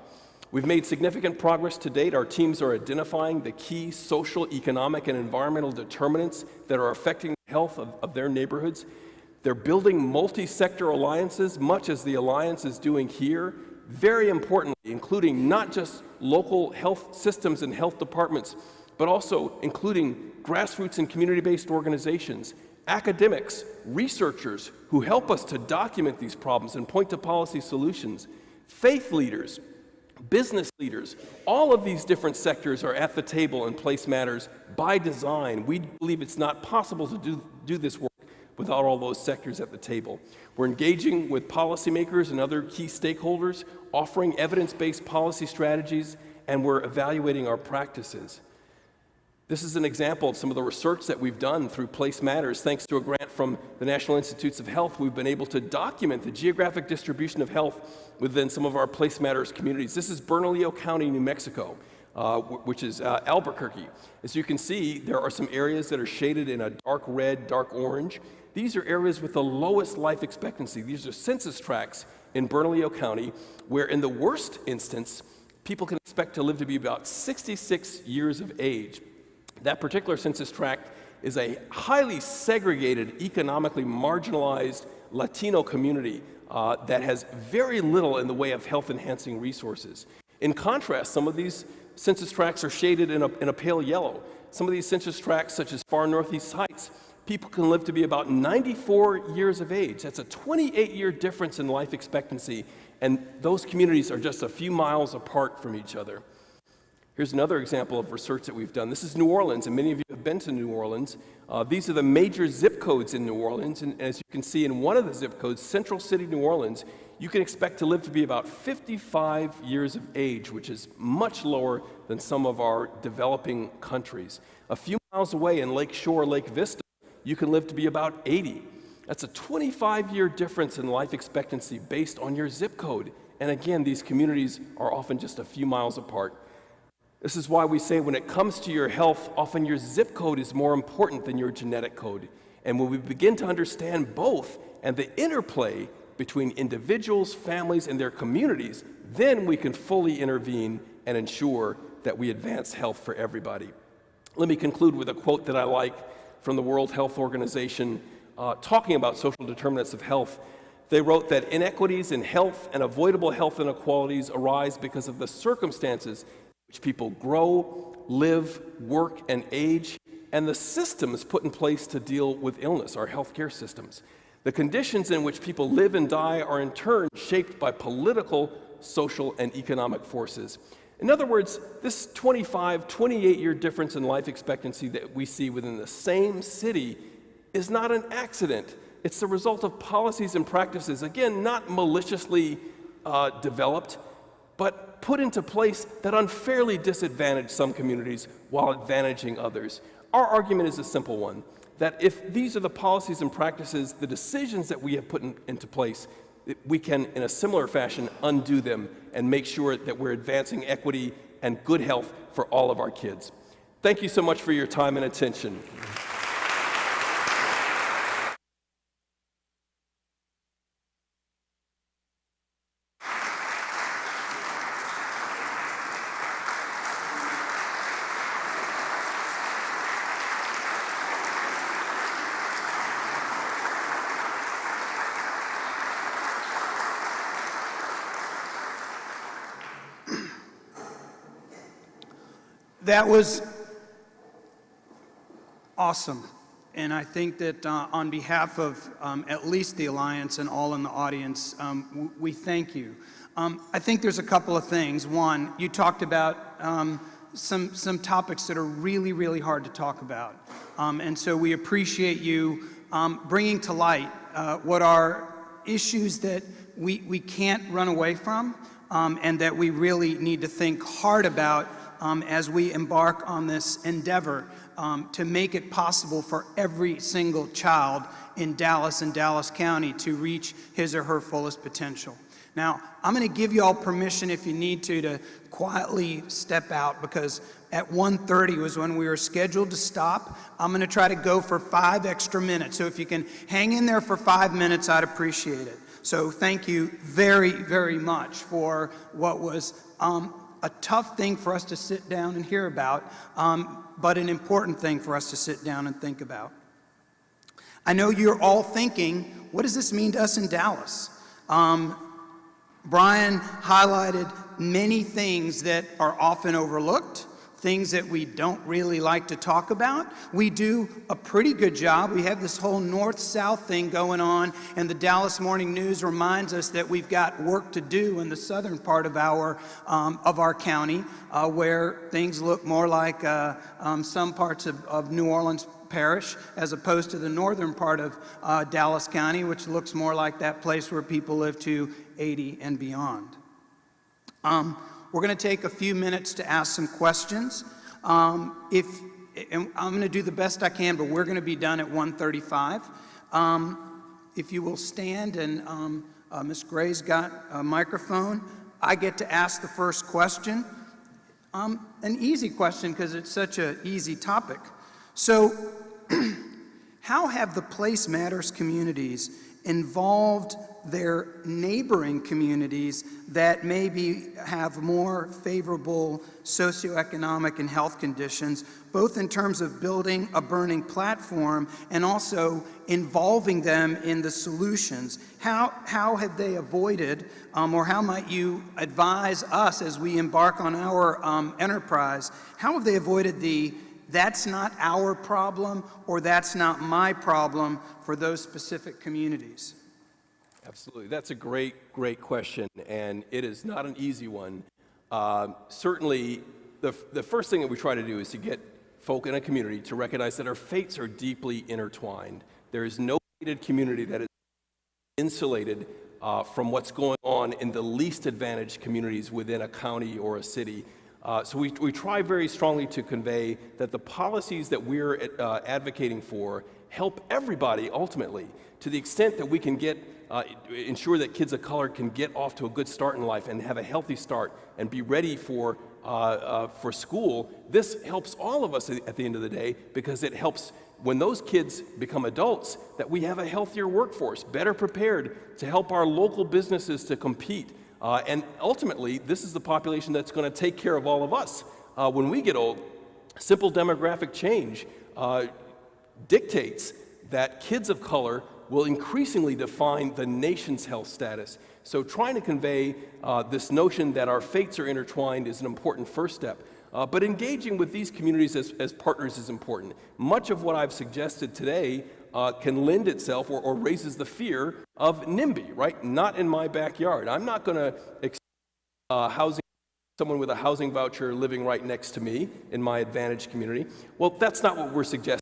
We've made significant progress to date. Our teams are identifying the key social, economic, and environmental determinants that are affecting the health of their neighborhoods. They're building multi-sector alliances, much as the Alliance is doing here, very importantly, including not just local health systems and health departments, but also including grassroots and community-based organizations, academics, researchers who help us to document these problems and point to policy solutions, faith leaders, business leaders. All of these different sectors are at the table in Place Matters by design. We believe it's not possible to do this work without all those sectors at the table. We're engaging with policymakers and other key stakeholders, offering evidence-based policy strategies, and we're evaluating our practices. This is an example of some of the research that we've done through Place Matters. Thanks to a grant from the National Institutes of Health, we've been able to document the geographic distribution of health within some of our Place Matters communities. This is Bernalillo County, New Mexico, which is Albuquerque. As you can see, there are some areas that are shaded in a dark red, dark orange. These are areas with the lowest life expectancy. These are census tracts in Bernalillo County, where in the worst instance, people can expect to live to be about 66 years of age. That particular census tract is a highly segregated, economically marginalized Latino community that has very little in the way of health-enhancing resources. In contrast, some of these census tracts are shaded in a pale yellow. Some of these census tracts, such as far northeast Heights, people can live to be about 94 years of age. That's a 28-year difference in life expectancy, and those communities are just a few miles apart from each other. Here's another example of research that we've done. This is New Orleans, and many of you have been to New Orleans. These are the major zip codes in New Orleans, and as you can see in one of the zip codes, Central City, New Orleans, you can expect to live to be about 55 years of age, which is much lower than some of our developing countries. A few miles away in Lake Shore, Lake Vista, you can live to be about 80. That's a 25-year difference in life expectancy based on your zip code. And again, these communities are often just a few miles apart. This is why we say when it comes to your health, often your zip code is more important than your genetic code. And when we begin to understand both and the interplay between individuals, families, and their communities, then we can fully intervene and ensure that we advance health for everybody. Let me conclude with a quote that I like from the World Health Organization talking about social determinants of health. They wrote that inequities in health and avoidable health inequalities arise because of the circumstances in which people grow, live, work, and age, and the systems put in place to deal with illness, our healthcare systems. The conditions in which people live and die are in turn shaped by political, social, and economic forces. In other words, this 25, 28-year difference in life expectancy that we see within the same city is not an accident. It's the result of policies and practices, again, not maliciously developed, but put into place that unfairly disadvantage some communities while advantaging others. Our argument is a simple one, that if these are the policies and practices, the decisions that we have put into place, we can, in a similar fashion, undo them and make sure that we're advancing equity and good health for all of our kids. Thank you so much for your time and attention. That was awesome. And I think that on behalf of at least the Alliance and all in the audience, we thank you. I think there's a couple of things. One, you talked about some topics that are really, really hard to talk about. And so we appreciate you bringing to light what are issues that we can't run away from and that we really need to think hard about as we embark on this endeavor to make it possible for every single child in Dallas and Dallas County to reach his or her fullest potential. Now, I'm going to give you all permission, if you need to quietly step out, because at 1:30 was when we were scheduled to stop. I'm going to try to go for 5 extra minutes. So if you can hang in there for 5 minutes, I'd appreciate it. So thank you very, very much for what was a tough thing for us to sit down and hear about, but an important thing for us to sit down and think about. I know you're all thinking, what does this mean to us in Dallas? Brian highlighted many things that are often overlooked, things that we don't really like to talk about. We do a pretty good job. We have this whole north-south thing going on, and the Dallas Morning News reminds us that we've got work to do in the southern part of our county, where things look more like some parts of New Orleans Parish, as opposed to the northern part of Dallas County, which looks more like that place where people live to 80 and beyond. We're going to take a few minutes to ask some questions. And I'm going to do the best I can, but we're going to be done at 1:35. If you will stand, and Ms. Gray's got a microphone, I get to ask the first question. An easy question, because it's such an easy topic. So, how have the Place Matters communities involved their neighboring communities that maybe have more favorable socioeconomic and health conditions, both in terms of building a burning platform and also involving them in the solutions? How have they avoided, or how might you advise us as we embark on our enterprise, how have they avoided the "that's not our problem" or "that's not my problem" for those specific communities? Absolutely. That's a great question, and it is not an easy one. Certainly, the first thing that we try to do is to get folk in a community to recognize that our fates are deeply intertwined. There is no community that is insulated from what's going on in the least advantaged communities within a county or a city. So we try very strongly to convey that the policies that we're advocating for help everybody ultimately, to the extent that we can ensure that kids of color can get off to a good start in life and have a healthy start and be ready for school. This helps all of us at the end of the day, because it helps when those kids become adults that we have a healthier workforce, better prepared to help our local businesses to compete. And ultimately, this is the population that's going to take care of all of us when we get old. Simple demographic change dictates that kids of color will increasingly define the nation's health status. So trying to convey this notion that our fates are intertwined is an important first step. But engaging with these communities as partners is important. Much of what I've suggested today can lend itself or raises the fear of NIMBY, right? Not in my backyard. I'm not going to accept someone with a housing voucher living right next to me in my advantaged community. Well, that's not what we're suggesting.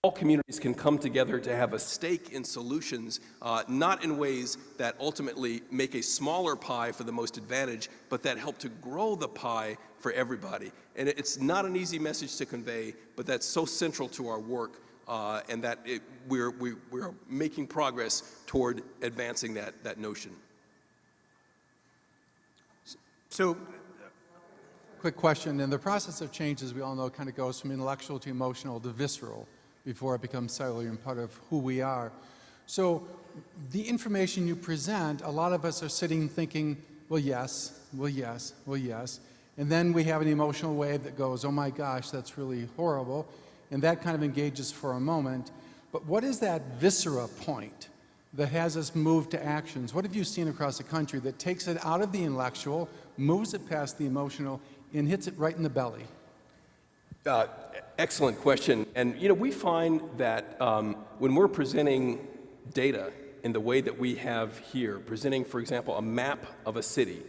All communities can come together to have a stake in solutions, not in ways that ultimately make a smaller pie for the most advantaged, but that help to grow the pie for everybody. And it's not an easy message to convey, but that's so central to our work, and that we're making progress toward advancing that notion. So, quick question. And the process of change, as we all know, kind of goes from intellectual to emotional to visceral before it becomes cellular and part of who we are. So the information you present, a lot of us are sitting thinking, well, yes, well, yes, well, yes. And then we have an emotional wave that goes, oh my gosh, that's really horrible. And that kind of engages for a moment. But what is that viscera point that has us move to actions? What have you seen across the country that takes it out of the intellectual, moves it past the emotional, and hits it right in the belly? Excellent question. And we find that when we're presenting data in the way that we have here, presenting, for example, a map of a city,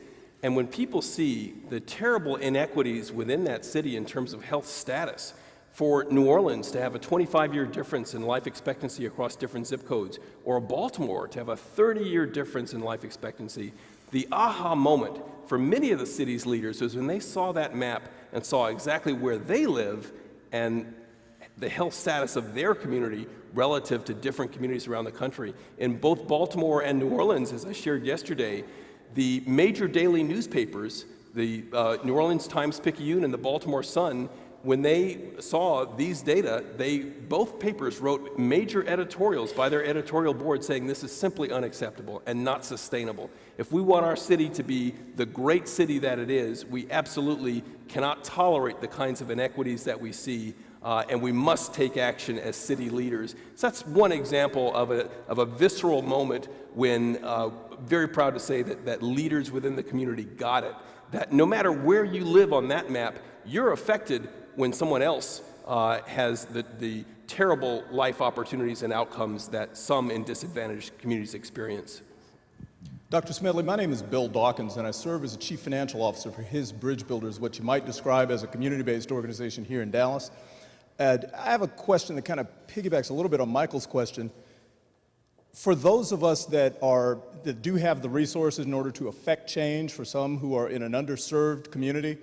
and when people see the terrible inequities within that city in terms of health status, for New Orleans to have a 25-year difference in life expectancy across different zip codes, or Baltimore to have a 30-year difference in life expectancy, the aha moment for many of the city's leaders was when they saw that map and saw exactly where they live and the health status of their community relative to different communities around the country. In both Baltimore and New Orleans, as I shared yesterday, the major daily newspapers, the New Orleans Times-Picayune and the Baltimore Sun, when they saw these data, both papers wrote major editorials by their editorial board saying this is simply unacceptable and not sustainable. If we want our city to be the great city that it is, we absolutely cannot tolerate the kinds of inequities that we see, and we must take action as city leaders. So that's one example of a visceral moment when, very proud to say that leaders within the community got it, that no matter where you live on that map, you're affected when someone else has the terrible life opportunities and outcomes that some in disadvantaged communities experience. Dr. Smedley, my name is Bill Dawkins, and I serve as a Chief Financial Officer for His Bridge Builders, what you might describe as a community-based organization here in Dallas. And I have a question that kind of piggybacks a little bit on Michael's question. For those of us that do have the resources in order to affect change, for some who are in an underserved community,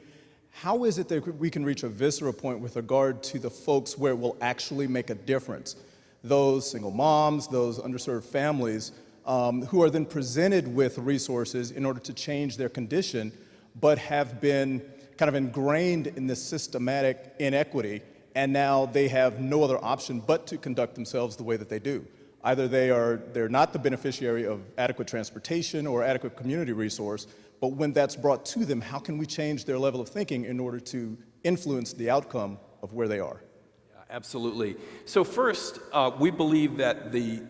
how is it that we can reach a visceral point with regard to the folks where it will actually make a difference? Those single moms, those underserved families who are then presented with resources in order to change their condition, but have been kind of ingrained in this systematic inequity, and now they have no other option but to conduct themselves the way that they do. Either they're not the beneficiary of adequate transportation or adequate community resource, but when that's brought to them, how can we change their level of thinking in order to influence the outcome of where they are? Yeah, absolutely. So first, we believe that the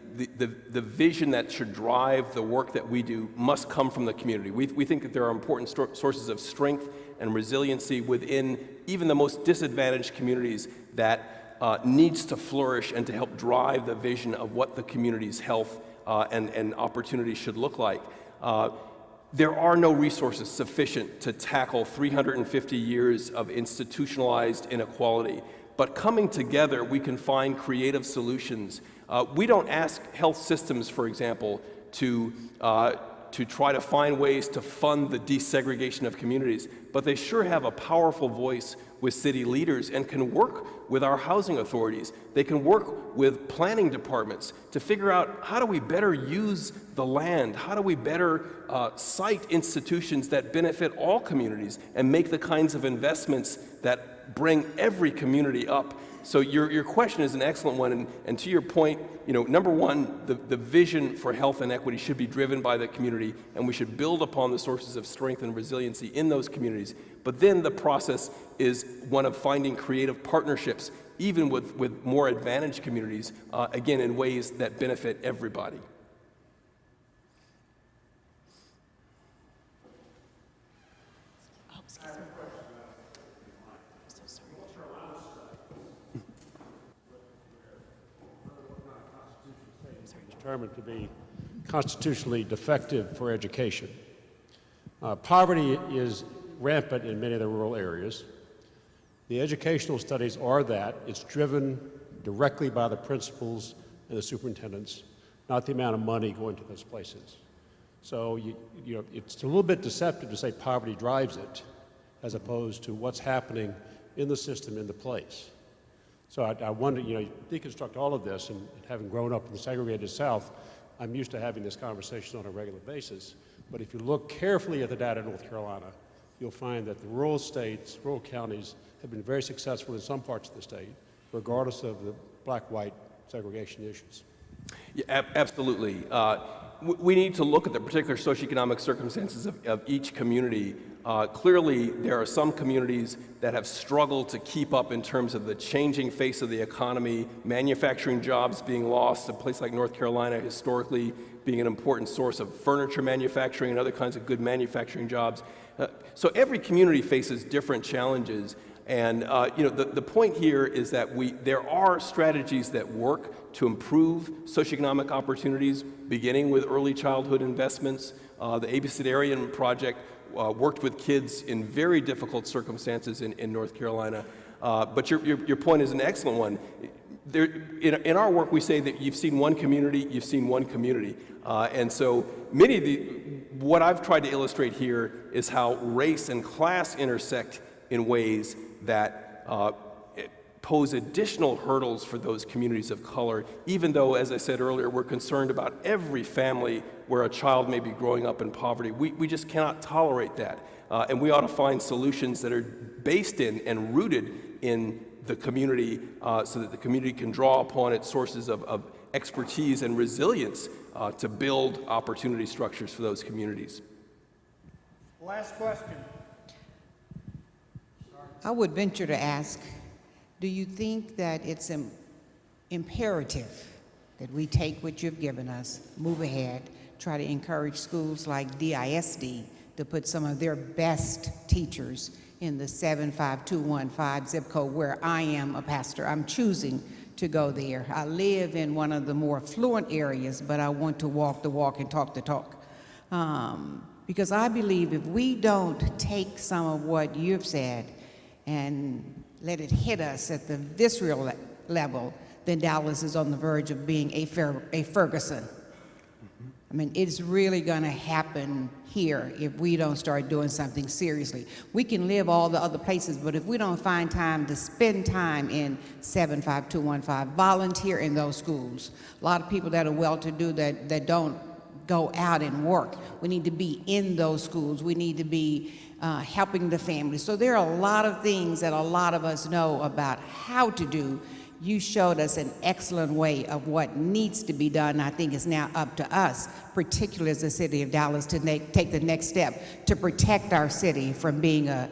vision that should drive the work that we do must come from the community. We think that there are important sources of strength and resiliency within even the most disadvantaged communities that needs to flourish and to help drive the vision of what the community's health and opportunities should look like. There are no resources sufficient to tackle 350 years of institutionalized inequality. But coming together, we can find creative solutions. We don't ask health systems, for example, to try to find ways to fund the desegregation of communities, but they sure have a powerful voice with city leaders and can work with our housing authorities. They can work with planning departments to figure out how do we better use the land, how do we better site institutions that benefit all communities and make the kinds of investments that bring every community up. So your question is an excellent one, and to your point, number one, the vision for health and equity should be driven by the community, and we should build upon the sources of strength and resiliency in those communities. But then the process is one of finding creative partnerships, even with more advantaged communities, again, in ways that benefit everybody. Determined to be constitutionally defective for education. Poverty is rampant in many of the rural areas. The educational studies are that it's driven directly by the principals and the superintendents, not the amount of money going to those places. So it's a little bit deceptive to say poverty drives it, as opposed to what's happening in the system, in the place. So I wonder, deconstruct all of this, and having grown up in the segregated South, I'm used to having this conversation on a regular basis. But if you look carefully at the data in North Carolina, you'll find that the rural states, rural counties, have been very successful in some parts of the state, regardless of the black-white segregation issues. Yeah, absolutely. We need to look at the particular socioeconomic circumstances of each community. Clearly, there are some communities that have struggled to keep up in terms of the changing face of the economy, manufacturing jobs being lost. A place like North Carolina historically being an important source of furniture manufacturing and other kinds of good manufacturing jobs. So every community faces different challenges. And the point here is that there are strategies that work to improve socioeconomic opportunities, beginning with early childhood investments. The Abecedarian Project worked with kids in very difficult circumstances in North Carolina. But your point is an excellent one. In our work, we say that you've seen one community, you've seen one community. And so what I've tried to illustrate here is how race and class intersect in ways that pose additional hurdles for those communities of color, even though, as I said earlier, we're concerned about every family where a child may be growing up in poverty. We just cannot tolerate that. And we ought to find solutions that are based in and rooted in the community so that the community can draw upon its sources of expertise and resilience to build opportunity structures for those communities. Last question. I would venture to ask, do you think that it's imperative that we take what you've given us, move ahead, try to encourage schools like DISD to put some of their best teachers in the 75215 zip code where I am a pastor? I'm choosing to go there. I live in one of the more affluent areas, but I want to walk the walk and talk the talk. Because I believe if we don't take some of what you've said and let it hit us at the visceral level, then Dallas is on the verge of being a Ferguson. I mean, it's really going to happen here if we don't start doing something seriously. We can live all the other places, but if we don't find time to spend time in 75215, volunteer in those schools. A lot of people that are well-to-do that don't go out and work. We need to be in those schools. We need to be helping the families. So there are a lot of things that a lot of us know about how to do. You showed us an excellent way of what needs to be done. I think it's now up to us, particularly as the city of Dallas, to take the next step to protect our city from being a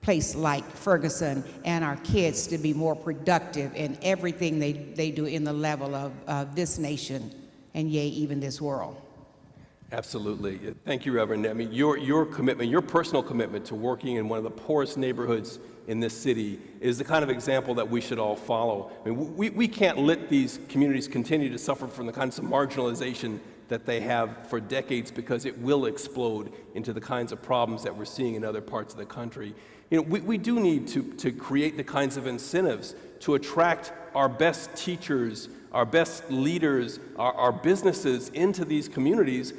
place like Ferguson, and our kids to be more productive in everything they do in the level of this nation and yea, even this world. Absolutely. Thank you, Reverend. I mean, your commitment, your personal commitment to working in one of the poorest neighborhoods in this city is the kind of example that we should all follow. I mean, we can't let these communities continue to suffer from the kinds of marginalization that they have for decades, because it will explode into the kinds of problems that we're seeing in other parts of the country. You know, we do need to create the kinds of incentives to attract our best teachers, our best leaders, our businesses into these communities,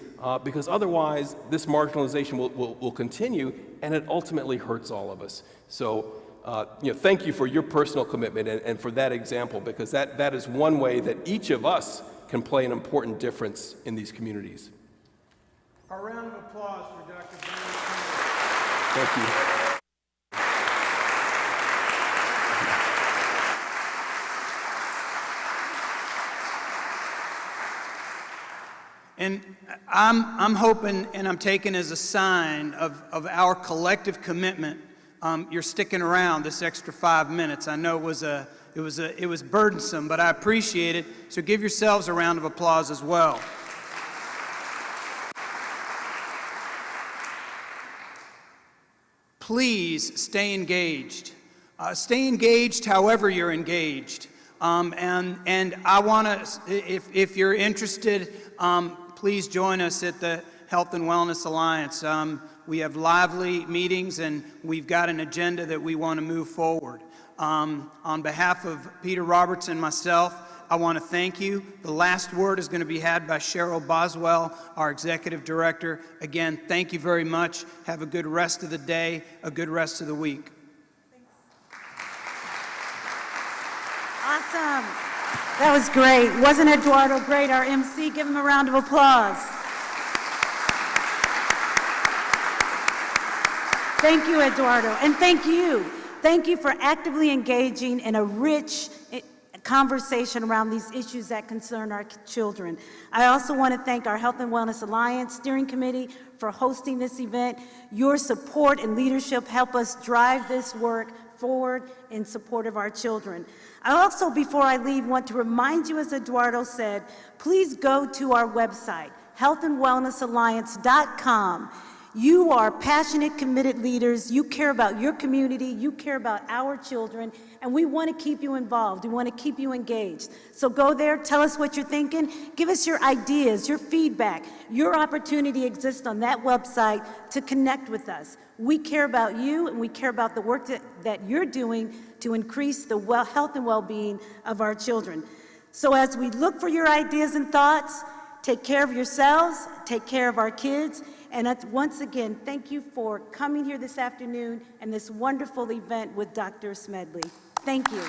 because otherwise this marginalization will continue, and it ultimately hurts all of us. So, thank you for your personal commitment and for that example, because that is one way that each of us can play an important difference in these communities. A round of applause for Dr. Bennett. Thank you. And I'm hoping, and I'm taking as a sign of our collective commitment, you're sticking around this extra 5 minutes. I know it was burdensome, but I appreciate it. So give yourselves a round of applause as well. Please stay engaged. Stay engaged however you're engaged. And I want to, if you're interested, please join us at the Health and Wellness Alliance. We have lively meetings, and we've got an agenda that we want to move forward. On behalf of Peter Roberts and myself, I want to thank you. The last word is going to be had by Cheryl Boswell, our Executive Director. Again, thank you very much. Have a good rest of the day, a good rest of the week. Awesome. That was great. Wasn't Eduardo great, our MC? Give him a round of applause. Thank you, Eduardo. And thank you. Thank you for actively engaging in a rich conversation around these issues that concern our children. I also want to thank our Health and Wellness Alliance Steering Committee for hosting this event. Your support and leadership help us drive this work forward in support of our children. I also, before I leave, want to remind you, as Eduardo said, please go to our website, healthandwellnessalliance.com. You are passionate, committed leaders. You care about your community. You care about our children. And we want to keep you involved. We want to keep you engaged. So go there. Tell us what you're thinking. Give us your ideas, your feedback. Your opportunity exists on that website to connect with us. We care about you, and we care about the work that you're doing to increase the health and well-being of our children. So as we look for your ideas and thoughts, take care of yourselves, take care of our kids, and once again, thank you for coming here this afternoon and this wonderful event with Dr. Smedley. Thank you.